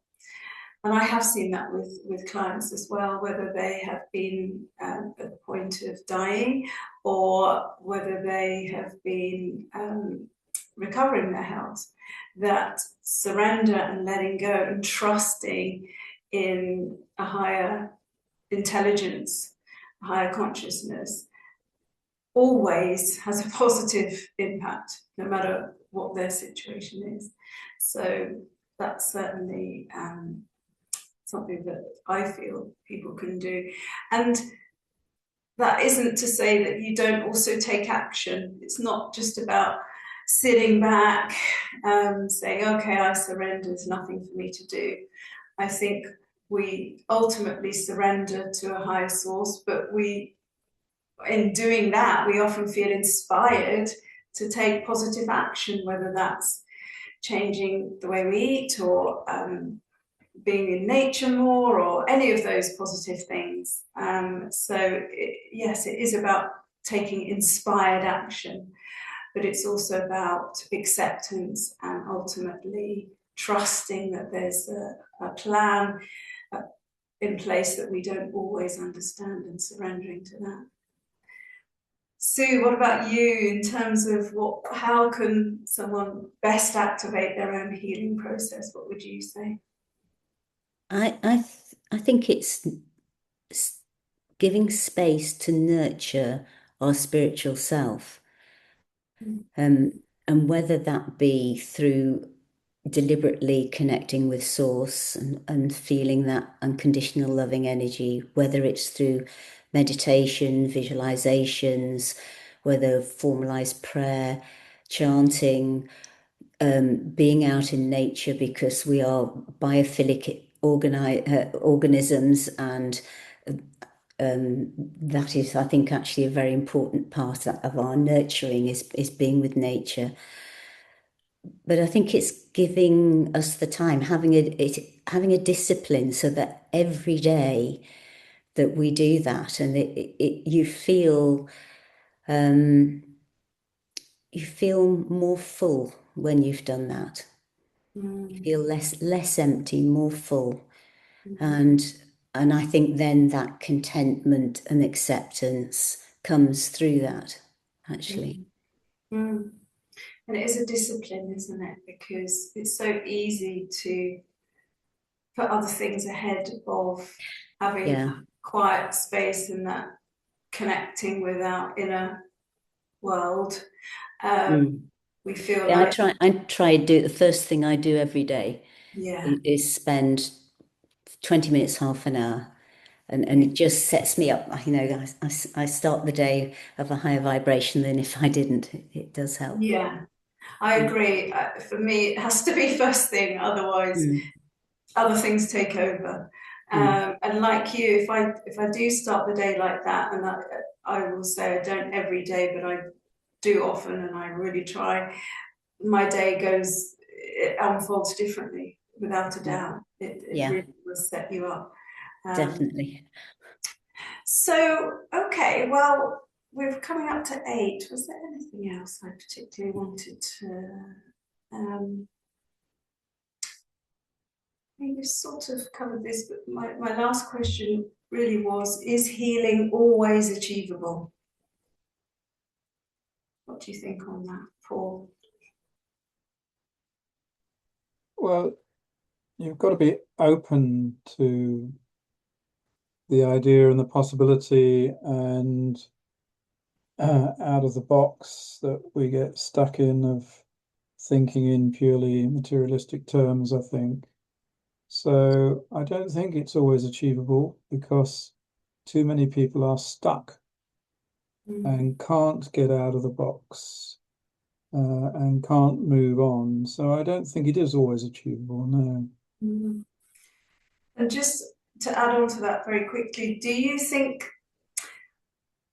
And I have seen that with clients as well, whether they have been at the point of dying or whether they have been recovering their health, that surrender and letting go and trusting in a higher intelligence, a higher consciousness, always has a positive impact, no matter what their situation is. So that's certainly something that I feel people can do. And that isn't to say that you don't also take action. It's not just about sitting back, saying, okay, I surrender, there's nothing for me to do. I think we ultimately surrender to a higher source, but in doing that, we often feel inspired to take positive action, whether that's changing the way we eat or being in nature more or any of those positive things. Yes, it is about taking inspired action, but it's also about acceptance and ultimately trusting that there's a plan in place that we don't always understand, and surrendering to that. Sue, what about you in terms of how can someone best activate their own healing process? What would you say? I think it's giving space to nurture our spiritual self. And whether that be through deliberately connecting with source and feeling that unconditional loving energy, whether it's through meditation, visualizations, whether formalized prayer, chanting, being out in nature, because we are biophilic organisms, and that is, I think, actually a very important part of our nurturing is being with nature. But I think it's giving us the time, having a discipline, so that every day that we do that, and you feel more full when you've done that. You feel less empty, more full. And I think then that contentment and acceptance comes through that, actually. And it is a discipline, isn't it? Because it's so easy to put other things ahead of having that quiet space and that connecting with our inner world. We feel like I try to do the first thing I do every day is spend 20 minutes, half an hour. And it just sets me up. I start the day of a higher vibration than if I didn't. It does help. Yeah, I agree. For me, it has to be first thing, otherwise other things take over. And like you, if I do start the day like that, and I will say I don't every day, but I do often, and I really try, my day goes, it unfolds differently, without a doubt. It Yeah, really will set you up. definitely. So, okay, well, we're coming up to 8. Was there anything else I particularly wanted to? I think we've sort of covered this, but my last question really was, is healing always achievable? What do you think on that, Paul? Well, you've got to be open to the idea and the possibility, and out of the box that we get stuck in of thinking in purely materialistic terms, I think. So I don't think it's always achievable because too many people are stuck and can't get out of the box and can't move on. So I don't think it is always achievable, no. And just to add on to that very quickly, do you think,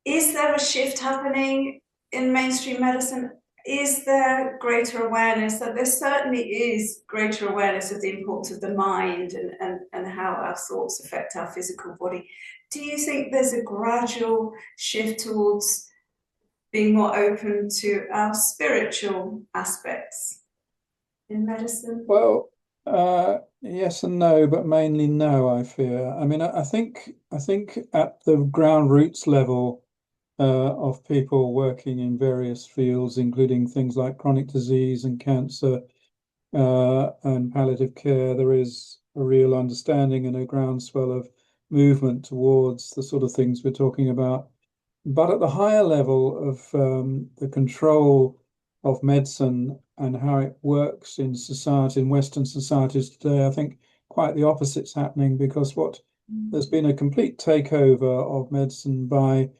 is there a shift happening in mainstream medicine? Is there greater awareness that there certainly is greater awareness of the importance of the mind and how our thoughts affect our physical body? Do you think there's a gradual shift towards being more open to our spiritual aspects in medicine? Well, yes and no, but mainly no, I fear. I mean, I think at the ground roots level of people working in various fields, including things like chronic disease and cancer and palliative care, there is a real understanding and a groundswell of movement towards the sort of things we're talking about. But at the higher level of the control of medicine and how it works in society, in Western societies today, I think quite the opposite's happening, because there's been a complete takeover of medicine by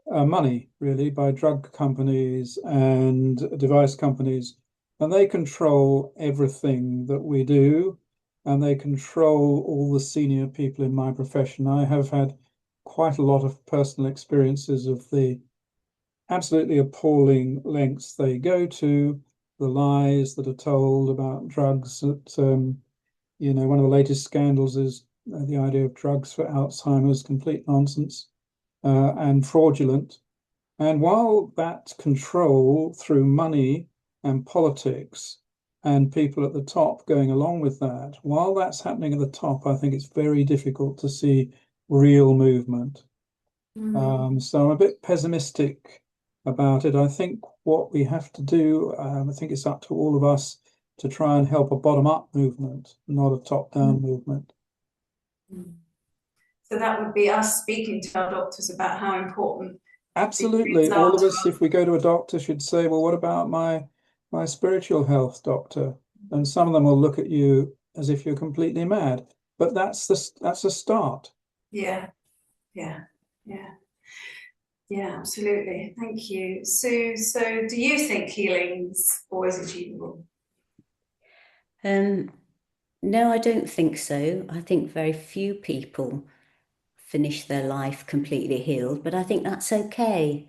money, really, by drug companies and device companies. And they control everything that we do, and they control all the senior people in my profession. I have had quite a lot of personal experiences of the absolutely appalling lengths they go to, the lies that are told about drugs. That one of the latest scandals is the idea of drugs for Alzheimer's, complete nonsense and fraudulent. And while that control through money and politics and people at the top going along with that, while that's happening at the top, I think it's very difficult to see real movement. So I'm a bit pessimistic about it. I think what we have to do, I think it's up to all of us to try and help a bottom-up movement, not a top-down movement. So that would be us speaking to our doctors about how important. Absolutely. All of us, if we go to a doctor, should say, well, what about my spiritual health doctor? And some of them will look at you as if you're completely mad. But that's a start. Yeah. Yeah, absolutely. Thank you. Sue, so do you think healing's always achievable? No, I don't think so. I think very few people finish their life completely healed, but I think that's okay,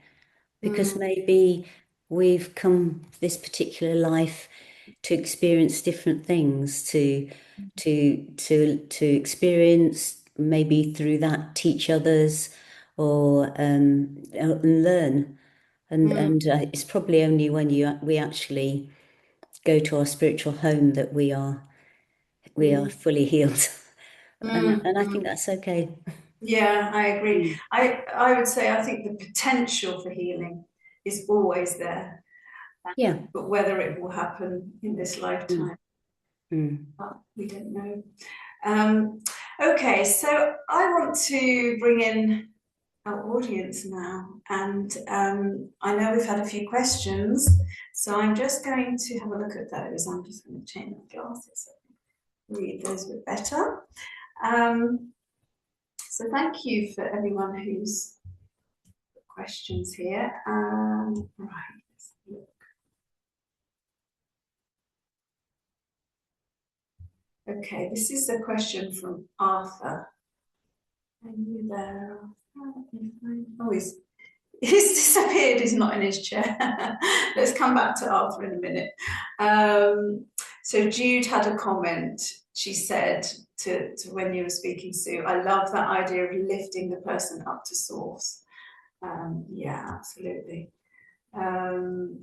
because maybe we've come this particular life to experience different things, to experience, maybe through that teach others or and learn. And it's probably only when we actually go to our spiritual home that we are fully healed. And I think that's okay. Yeah, I agree. I would say I think the potential for healing is always there. Yeah. But whether it will happen in this lifetime, we don't know. Okay, so I want to bring in our audience now, and I know we've had a few questions, so I'm just going to have a look at those. I'm just going to change my glasses so I can read those a bit better. So thank you for everyone who's got questions here. Right, let's look. Okay, this is a question from Arthur. Are you there? Oh, he's disappeared. He's not in his chair. Let's come back to Arthur in a minute. So Jude had a comment. She said to when you were speaking, Sue, I love that idea of lifting the person up to source. Yeah, absolutely. Oh,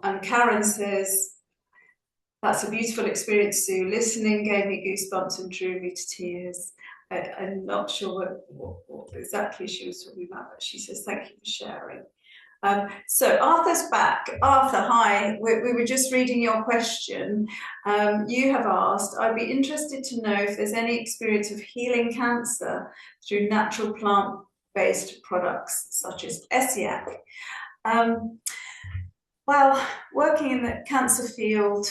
and Karen says, that's a beautiful experience, Sue. Listening gave me goosebumps and drew me to tears. I'm not sure what exactly she was talking about, but she says, thank you for sharing. So Arthur's back. Arthur, hi. We were just reading your question. You have asked, I'd be interested to know if there's any experience of healing cancer through natural plant-based products such as ESIAC. Well, working in the cancer field,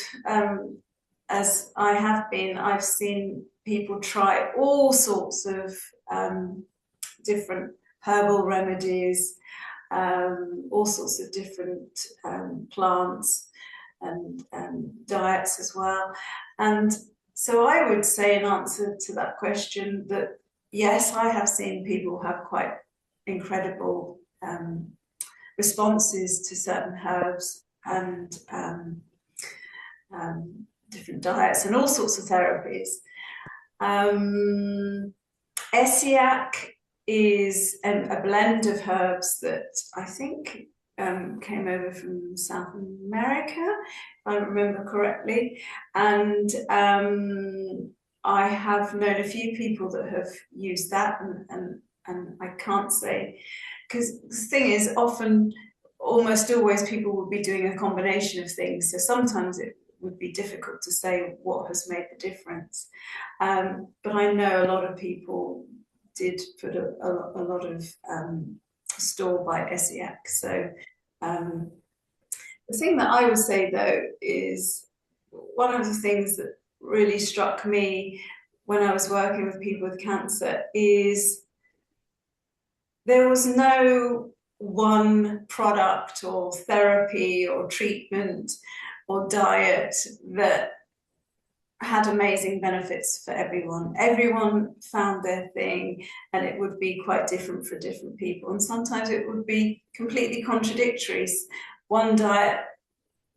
as I have been, I've seen people try all sorts of different herbal remedies, all sorts of different plants and diets as well. And so I would say in answer to that question that, yes, I have seen people have quite incredible responses to certain herbs and different diets and all sorts of therapies. ESIAC is a blend of herbs that I think came over from South America, if I remember correctly. And I have known a few people that have used that, and I can't say, because the thing is, often, almost always, people will be doing a combination of things. So sometimes it would be difficult to say what has made the difference. But I know a lot of people did put a lot of store by ESIAC. So the thing that I would say, though, is one of the things that really struck me when I was working with people with cancer is there was no one product or therapy or treatment or diet that had amazing benefits for everyone. Everyone found their thing, and it would be quite different for different people. And sometimes it would be completely contradictory. One diet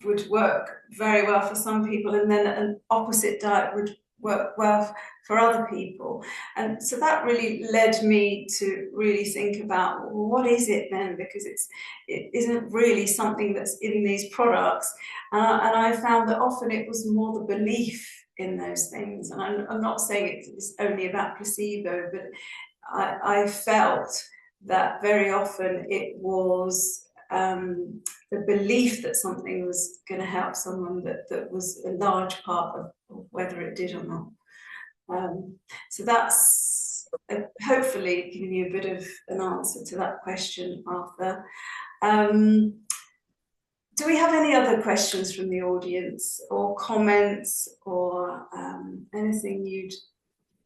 would work very well for some people, and then an opposite diet would work well for other people. And so that really led me to really think about, well, what is it then? Because it isn't really something that's in these products. And I found that often it was more the belief in those things. And I'm not saying it's only about placebo, but I felt that very often it was the belief that something was going to help someone that was a large part of whether it did or not. So that's hopefully giving you a bit of an answer to that question, Arthur. Do we have any other questions from the audience or comments or anything you'd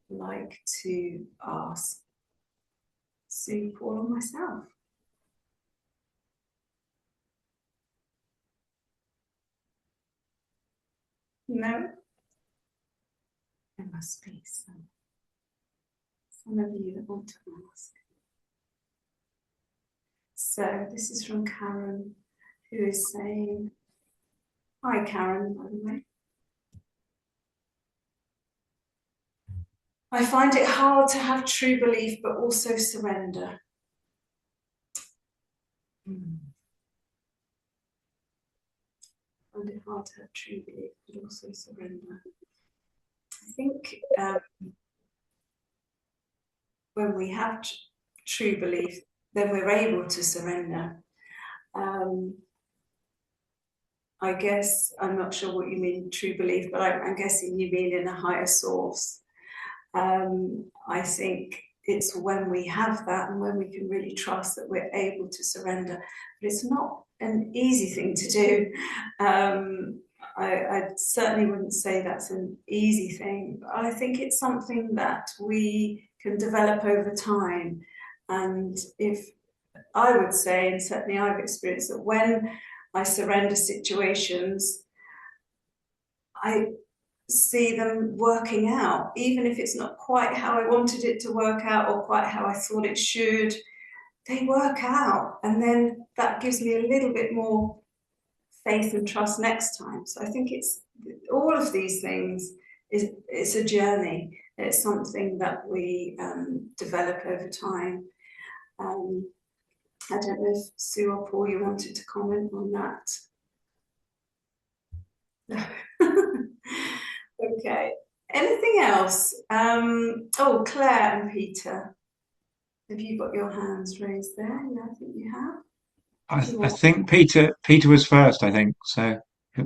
like to ask Sue, Paul, or myself? No? There must be some of you that want to ask. So this is from Karen, who is saying, hi Karen, by the way. I find it hard to have true belief, but also surrender. I find it hard to have true belief, but also surrender. I think when we have true belief, then we're able to surrender. I guess, I'm not sure what you mean true belief, but I'm guessing you mean in a higher source. I think it's when we have that and when we can really trust that we're able to surrender. But it's not an easy thing to do. I certainly wouldn't say that's an easy thing, but I think it's something that we can develop over time. And if I would say, and certainly I've experienced that when I surrender situations, I see them working out, even if it's not quite how I wanted it to work out or quite how I thought it should. They work out, and then that gives me a little bit more faith and trust next time. So I think it's all of these things it's a journey. It's something that we develop over time. I don't know if Sue or Paul, you wanted to comment on that. Okay. Anything else? Oh, Claire and Peter. Have you got your hands raised there? Yeah, I think you have. I think Peter was first, I think. So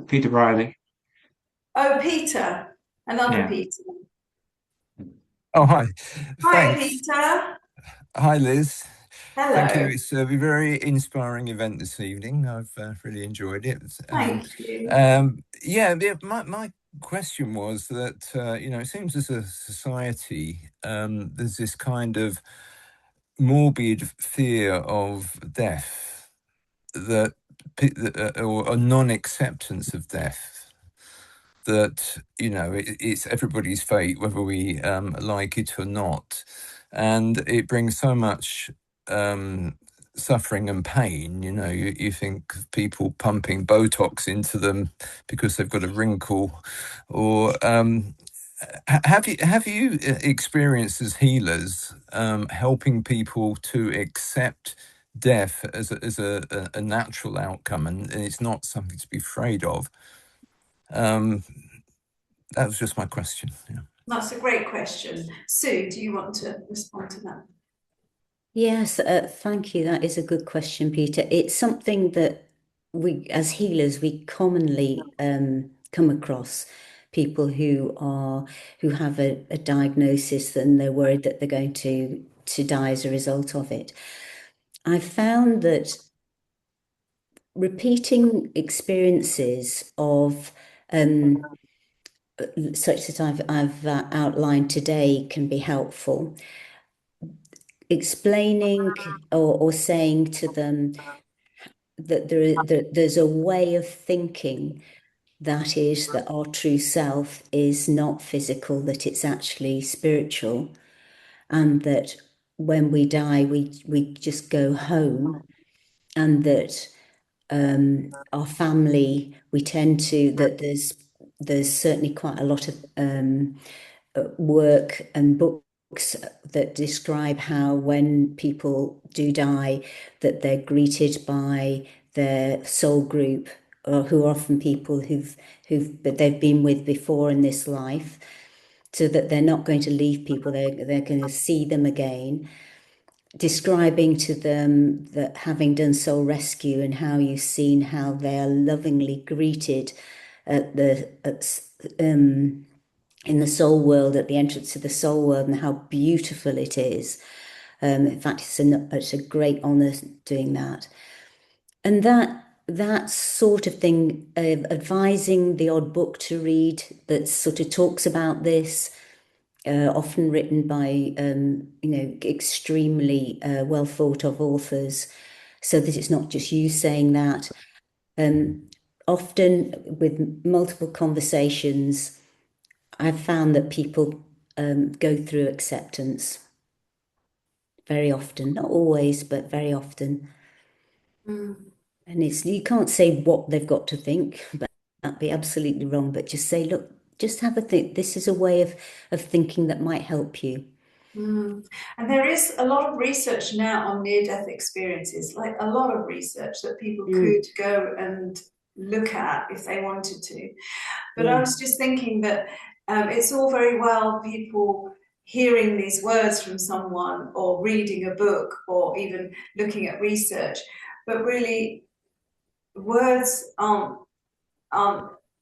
Peter Riley. Oh, Peter. Another Yeah. Peter. Oh, hi. Hi, Thanks. Peter. Hi, Liz. Hello. Thank you. It's a very inspiring event this evening. I've really enjoyed it. Thank you. Yeah, my question was that, it seems as a society, there's this kind of morbid fear of death, or a non-acceptance of death. That it's everybody's fate, whether we like it or not, and it brings so much suffering and pain. You think of people pumping Botox into them because they've got a wrinkle, or have you experienced as healers helping people to accept death as a natural outcome, and it's not something to be afraid of? That was just my question. Yeah. That's a great question. Sue, do you want to respond to that? Yes, thank you. That is a good question, Peter. It's something that we, as healers, we commonly come across people who have a diagnosis and they're worried that they're going to die as a result of it. I've found that repeating experiences of such that I've outlined today can be helpful. Explaining or saying to them that there's a way of thinking that is that our true self is not physical, that it's actually spiritual, and that when we die, we just go home, and that our family, we tend to, that there's certainly quite a lot of work and books that describe how when people do die, that they're greeted by their soul group, who are often people but they've been with before in this life, so that they're not going to leave people, they're going to see them again, describing to them that having done soul rescue and how you've seen how they are lovingly greeted in the soul world, at the entrance to the soul world, and how beautiful it is. In fact, it's a great honor doing that. And that sort of thing, advising the odd book to read that sort of talks about this, often written by extremely well thought of authors, so that it's not just you saying that. Often with multiple conversations, I've found that people go through acceptance very often, not always, but very often. And you can't say what they've got to think, but that'd be absolutely wrong. But just say, look, just have a think. This is a way of thinking that might help you. And there is a lot of research now on near-death experiences, like a lot of research that people could go and look at if they wanted to. But I was just thinking that it's all very well people hearing these words from someone or reading a book or even looking at research, but really words aren't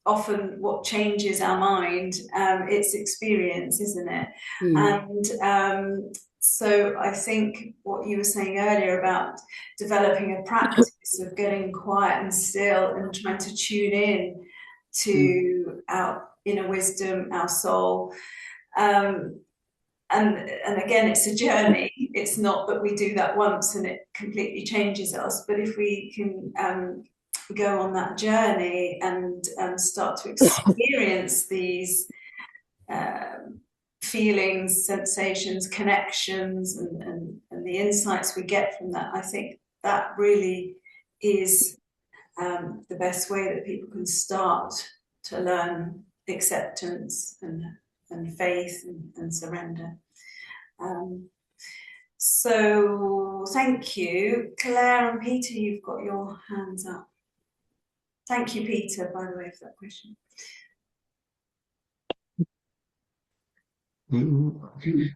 often what changes our mind. It's experience, isn't it? And so I think what you were saying earlier about developing a practice of getting quiet and still and trying to tune in to our inner wisdom, our soul. And again, it's a journey. It's not that we do that once and it completely changes us, but if we can go on that journey and start to experience these feelings, sensations, connections, and the insights we get from that, I think that really is the best way that people can start to learn acceptance and faith and surrender. So thank you. Claire and Peter, you've got your hands up. Thank you, Peter, by the way, for that question.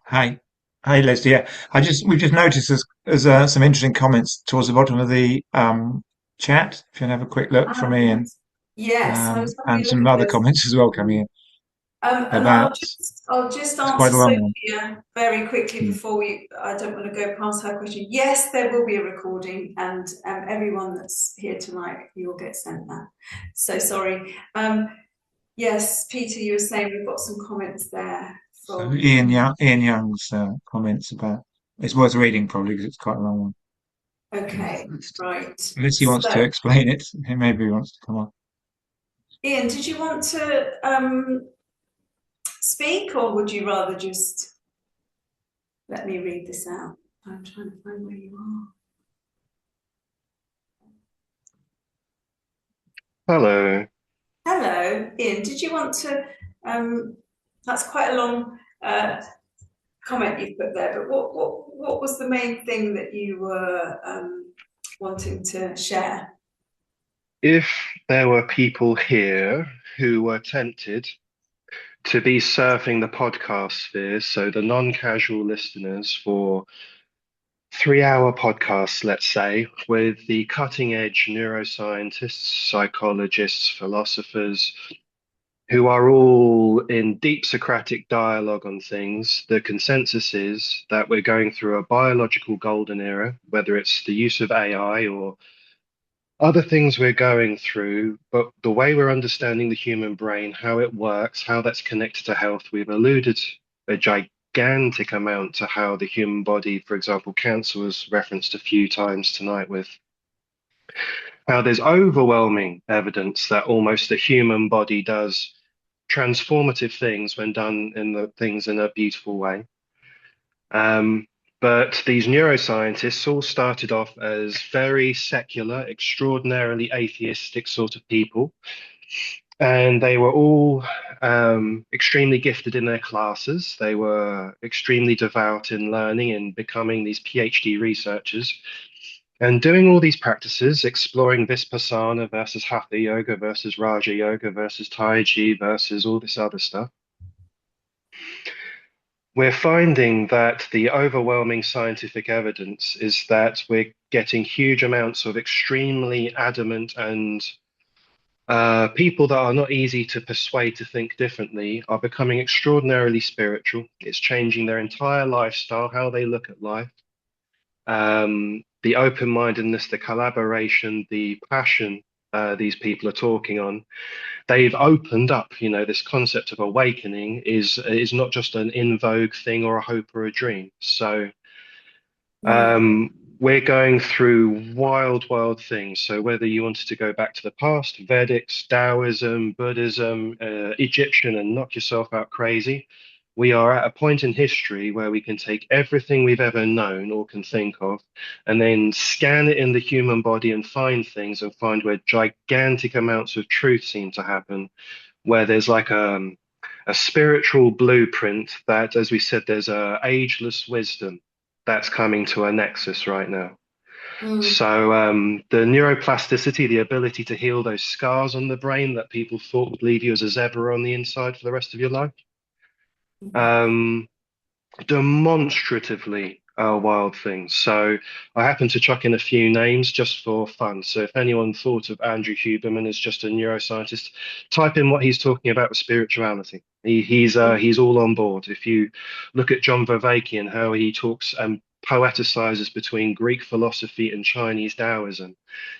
Hi, Leslie. Yeah, we've just noticed there's some interesting comments towards the bottom of the chat. If you can have a quick look from Ian, yes, I was having and a look some at other those. comments as well coming in And about. I'll just It's quite answer a long one. Sophia very quickly Mm. before I don't want to go past her question. Yes, there will be a recording, and everyone that's here tonight, you will get sent that. So sorry. Yes, Peter, you were saying we've got some comments there So from Ian Young's comments about it's worth reading probably because it's quite a long one. Okay, right. Unless he wants to explain it, maybe he wants to come on. Ian, did you want to speak, or would you rather just let me read this out? I'm trying to find where you are. Hello. Hello, Ian. Did you want to? That's quite a long comment you put there. But what was the main thing that you were wanting to share? If there were people here who were tempted to be surfing the podcast sphere, so the non-casual listeners for 3-hour podcasts, let's say, with the cutting-edge neuroscientists, psychologists, philosophers, who are all in deep Socratic dialogue on things, the consensus is that we're going through a biological golden era, whether it's the use of AI or other things we're going through, but the way we're understanding the human brain, how it works, how that's connected to health, we've alluded a gigantic amount to how the human body, for example, cancer was referenced a few times tonight, with how there's overwhelming evidence that almost the human body does transformative things when done in a beautiful way. But these neuroscientists all started off as very secular, extraordinarily atheistic sort of people. And they were all extremely gifted in their classes. They were extremely devout in learning and becoming these PhD researchers. And doing all these practices, exploring Vipassana versus Hatha Yoga versus Raja Yoga versus Tai Chi versus all this other stuff, we're finding that the overwhelming scientific evidence is that we're getting huge amounts of extremely adamant and people that are not easy to persuade to think differently are becoming extraordinarily spiritual. It's changing their entire lifestyle, how they look at life. The open-mindedness, the collaboration, the passion these people are talking on. They've opened up, this concept of awakening is not just an in vogue thing or a hope or a dream. So we're going through wild, wild things. So whether you wanted to go back to the past, Vedics, Taoism, Buddhism, Egyptian, and knock yourself out crazy, we are at a point in history where we can take everything we've ever known or can think of and then scan it in the human body and find things and find where gigantic amounts of truth seem to happen, where there's like a spiritual blueprint that, as we said, there's a ageless wisdom that's coming to a nexus right now. So the neuroplasticity, the ability to heal those scars on the brain that people thought would leave you as a zebra on the inside for the rest of your life, demonstratively wild things. So I happen to chuck in a few names just for fun. So if anyone thought of Andrew Huberman as just a neuroscientist, type in what he's talking about with spirituality. He's all on board. If you look at John Vervaeke and how he talks and poeticizes between Greek philosophy and Chinese Taoism,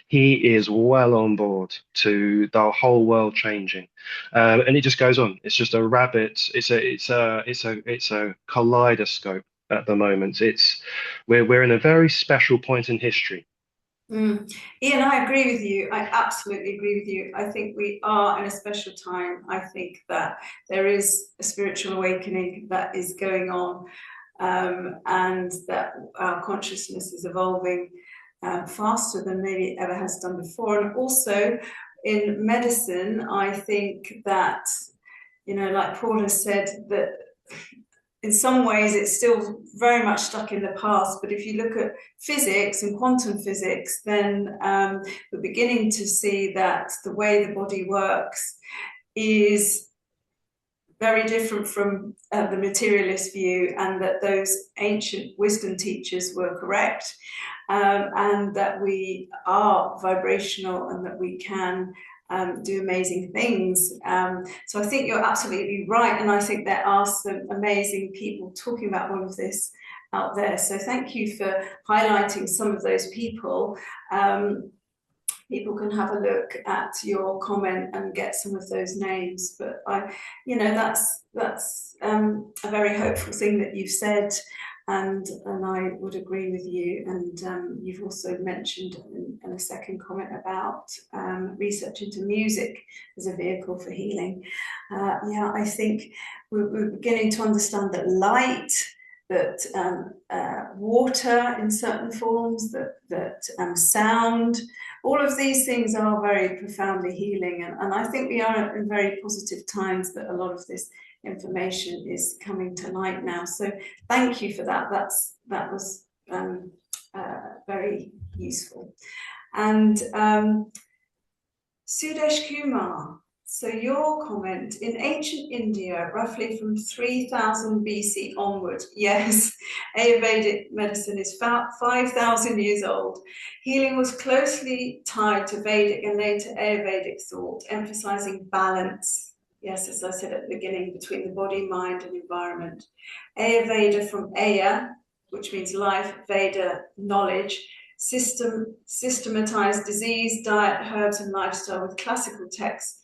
he is well on board to the whole world changing, and it just goes on. It's just a rabbit. It's a kaleidoscope at the moment. We're in a very special point in history Ian, I agree with you. I absolutely agree with you. I think we are in a special time. I think that there is a spiritual awakening that is going on, and that our consciousness is evolving faster than maybe it ever has done before. And also in medicine, I think that, like Paul has said, that in some ways it's still very much stuck in the past, but if you look at physics and quantum physics, then we're beginning to see that the way the body works is very different from the materialist view, and that those ancient wisdom teachers were correct, and that we are vibrational and that we can do amazing things. So I think you're absolutely right, and I think there are some amazing people talking about all of this out there. So thank you for highlighting some of those people. People can have a look at your comment and get some of those names. But that's a very hopeful thing that you've said, and I would agree with you. And you've also mentioned in a second comment about research into music as a vehicle for healing. I think we're beginning to understand that light, that water in certain forms, that sound, all of these things are very profoundly healing. And I think we are in very positive times that a lot of this information is coming to light now. So thank you for that. That was very useful. And Sudesh Kumar, so your comment, in ancient India, roughly from 3000 BC onward, yes, Ayurvedic medicine is 5,000 years old. Healing was closely tied to Vedic and later Ayurvedic thought, emphasizing balance. Yes, as I said at the beginning, between the body, mind, and environment. Ayurveda from Aya, which means life, Veda, knowledge, systematized disease, diet, herbs, and lifestyle with classical texts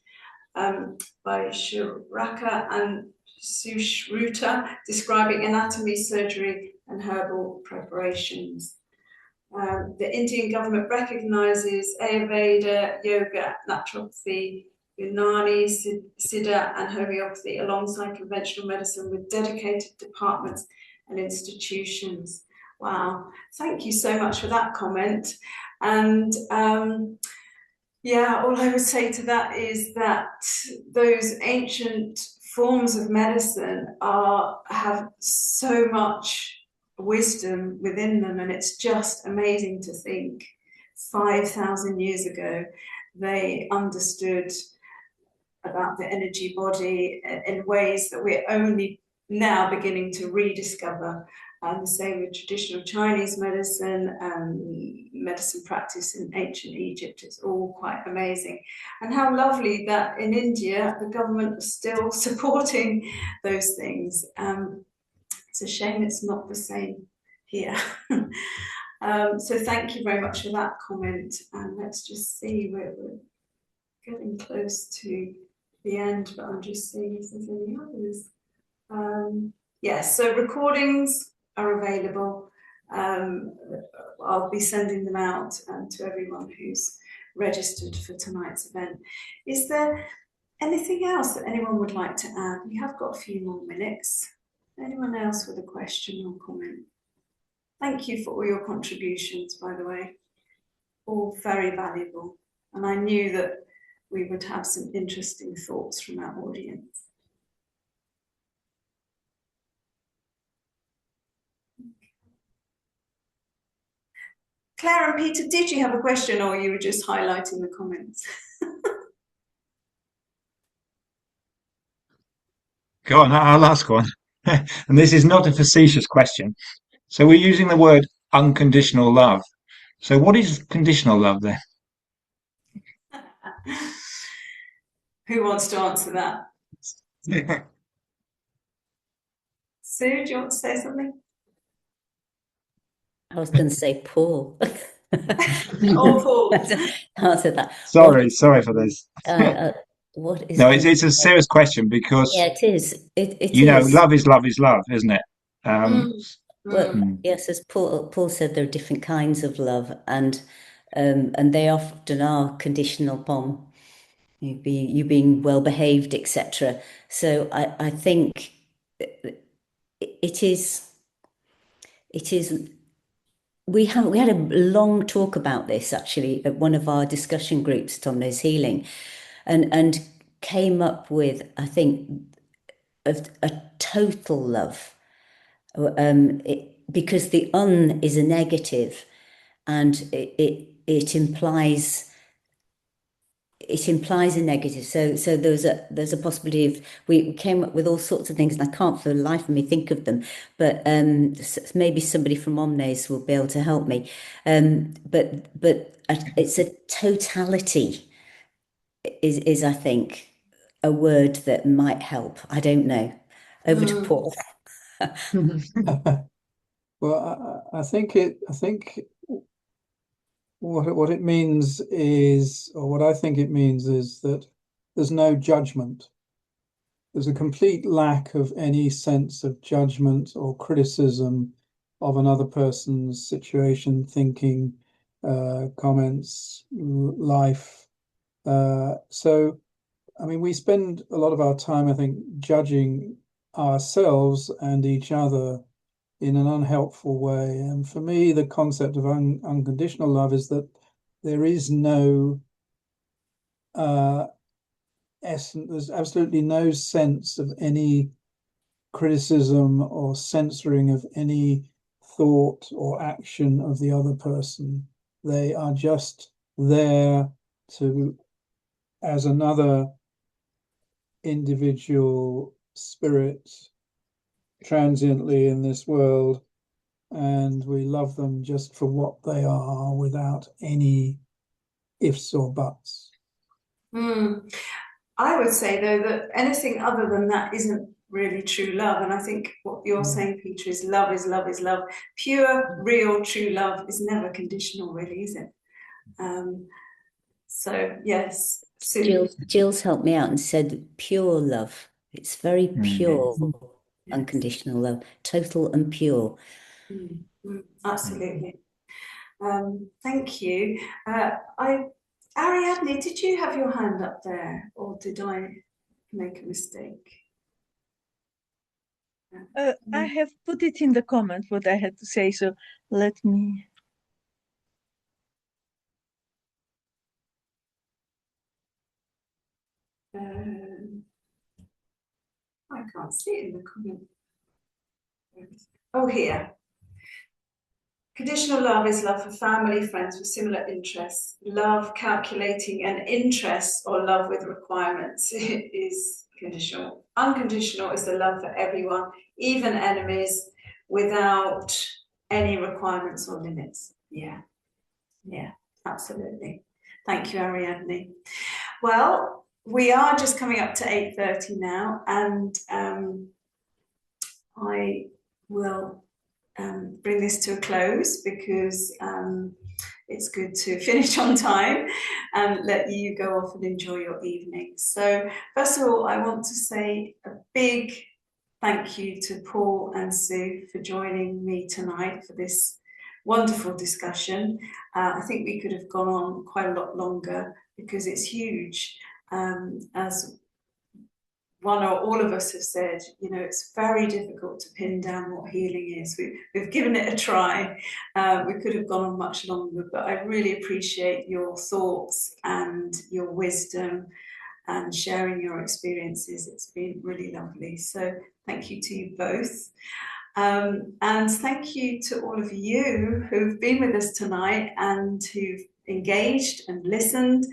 by Shuraka and Sushruta, describing anatomy, surgery, and herbal preparations. The Indian government recognizes Ayurveda, yoga, naturopathy, Unani, Siddha, and homeopathy alongside conventional medicine with dedicated departments and institutions. Wow, thank you so much for that comment. And all I would say to that is that those ancient forms of medicine have so much wisdom within them, and it's just amazing to think 5,000 years ago they understood about the energy body in ways that we're only now beginning to rediscover. And the same with traditional Chinese medicine, medicine practice in ancient Egypt. It's all quite amazing. And how lovely that in India, the government is still supporting those things. It's a shame it's not the same here. So thank you very much for that comment. And let's just see, we're getting close to the end, but I'm just seeing if there's any others. Yes, so recordings are available. I'll be sending them out to everyone who's registered for tonight's event. Is there anything else that anyone would like to add? We have got a few more minutes. Anyone else with a question or comment? Thank you for all your contributions, by the way. All very valuable. And I knew that we would have some interesting thoughts from our audience. Claire and Peter, did you have a question, or you were just highlighting the comments? Go on, I'll ask one. And this is not a facetious question. So we're using the word unconditional love. So what is conditional love then? Who wants to answer that? Sue, do you want to say something? I was going to say Paul. Oh, Paul. Answer that. Sorry for this. What is No, it's a serious question because it is. It is. Love is love is love, isn't it? Well, yes, as Paul said, there are different kinds of love, and and they often are conditional upon you being well behaved, etc. So I think it is we had a long talk about this actually at one of our discussion groups at Omnos Healing, and came up with, I think, a total love, because the is a negative, and it implies a negative. So there's a possibility of, we came up with all sorts of things, and I can't for the life of me think of them, but maybe somebody from Omnes will be able to help me. But it's a totality is I think a word that might help. I don't know. Over to Paul. Well, I think what it means is, or what I think it means is that there's no judgment. There's a complete lack of any sense of judgment or criticism of another person's situation, thinking, comments, life. So, I mean, we spend a lot of our time, I think, judging ourselves and each other in an unhelpful way. And for me, the concept of unconditional love is that there is no essence, there's absolutely no sense of any criticism or censoring of any thought or action of the other person. They are just there to, as another individual spirit, transiently in this world, and we love them just for what they are without any ifs or buts. I would say, though, that anything other than that isn't really true love. And I think what you're saying, Peter, is love is love is love. Pure, real, true love is never conditional, really, is it? So, yes. Jill's helped me out and said pure love. It's very pure, unconditional love, total and pure. Absolutely. Thank you. Ariadne, did you have your hand up there, or did I make a mistake? I have put it in the comment what I had to say, so let me. I can't see it in the comment. Oh, here. Conditional love is love for family, friends with similar interests. Love calculating an interest or love with requirements is conditional. Unconditional is the love for everyone, even enemies, without any requirements or limits. Yeah, absolutely. Thank you, Ariadne. Well, we are just coming up to 8:30 now, and I will bring this to a close, because it's good to finish on time and let you go off and enjoy your evening. So first of all, I want to say a big thank you to Paul and Sue for joining me tonight for this wonderful discussion. I think we could have gone on quite a lot longer, because it's huge. As one or all of us have said, you know, it's very difficult to pin down what healing is. We've given it a try. We could have gone on much longer, but I really appreciate your thoughts and your wisdom and sharing your experiences. It's been really lovely. So thank you to you both. And thank you to all of you who've been with us tonight and who've engaged and listened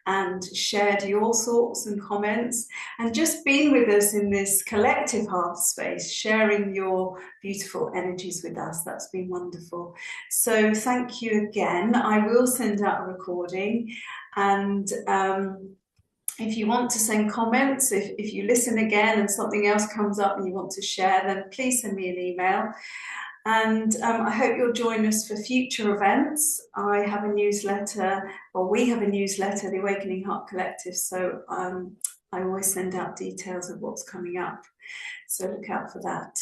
and shared your thoughts and comments, and just been with us in this collective heart space, sharing your beautiful energies with us. That's been wonderful. So thank you again. I will send out a recording, and if you want to send comments, if you listen again and something else comes up and you want to share, then please send me an email. And I hope you'll join us for future events. I have a newsletter, or we have a newsletter, the Awakening Heart Collective. So I always send out details of what's coming up. So look out for that.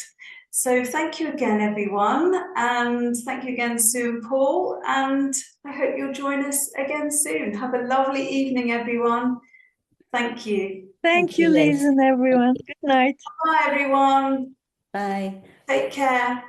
So thank you again, everyone. And thank you again, Sue and Paul. And I hope you'll join us again soon. Have a lovely evening, everyone. Thank you. Thank you, Liz, Liz. and everyone. Good night. Bye, everyone. Bye. Take care.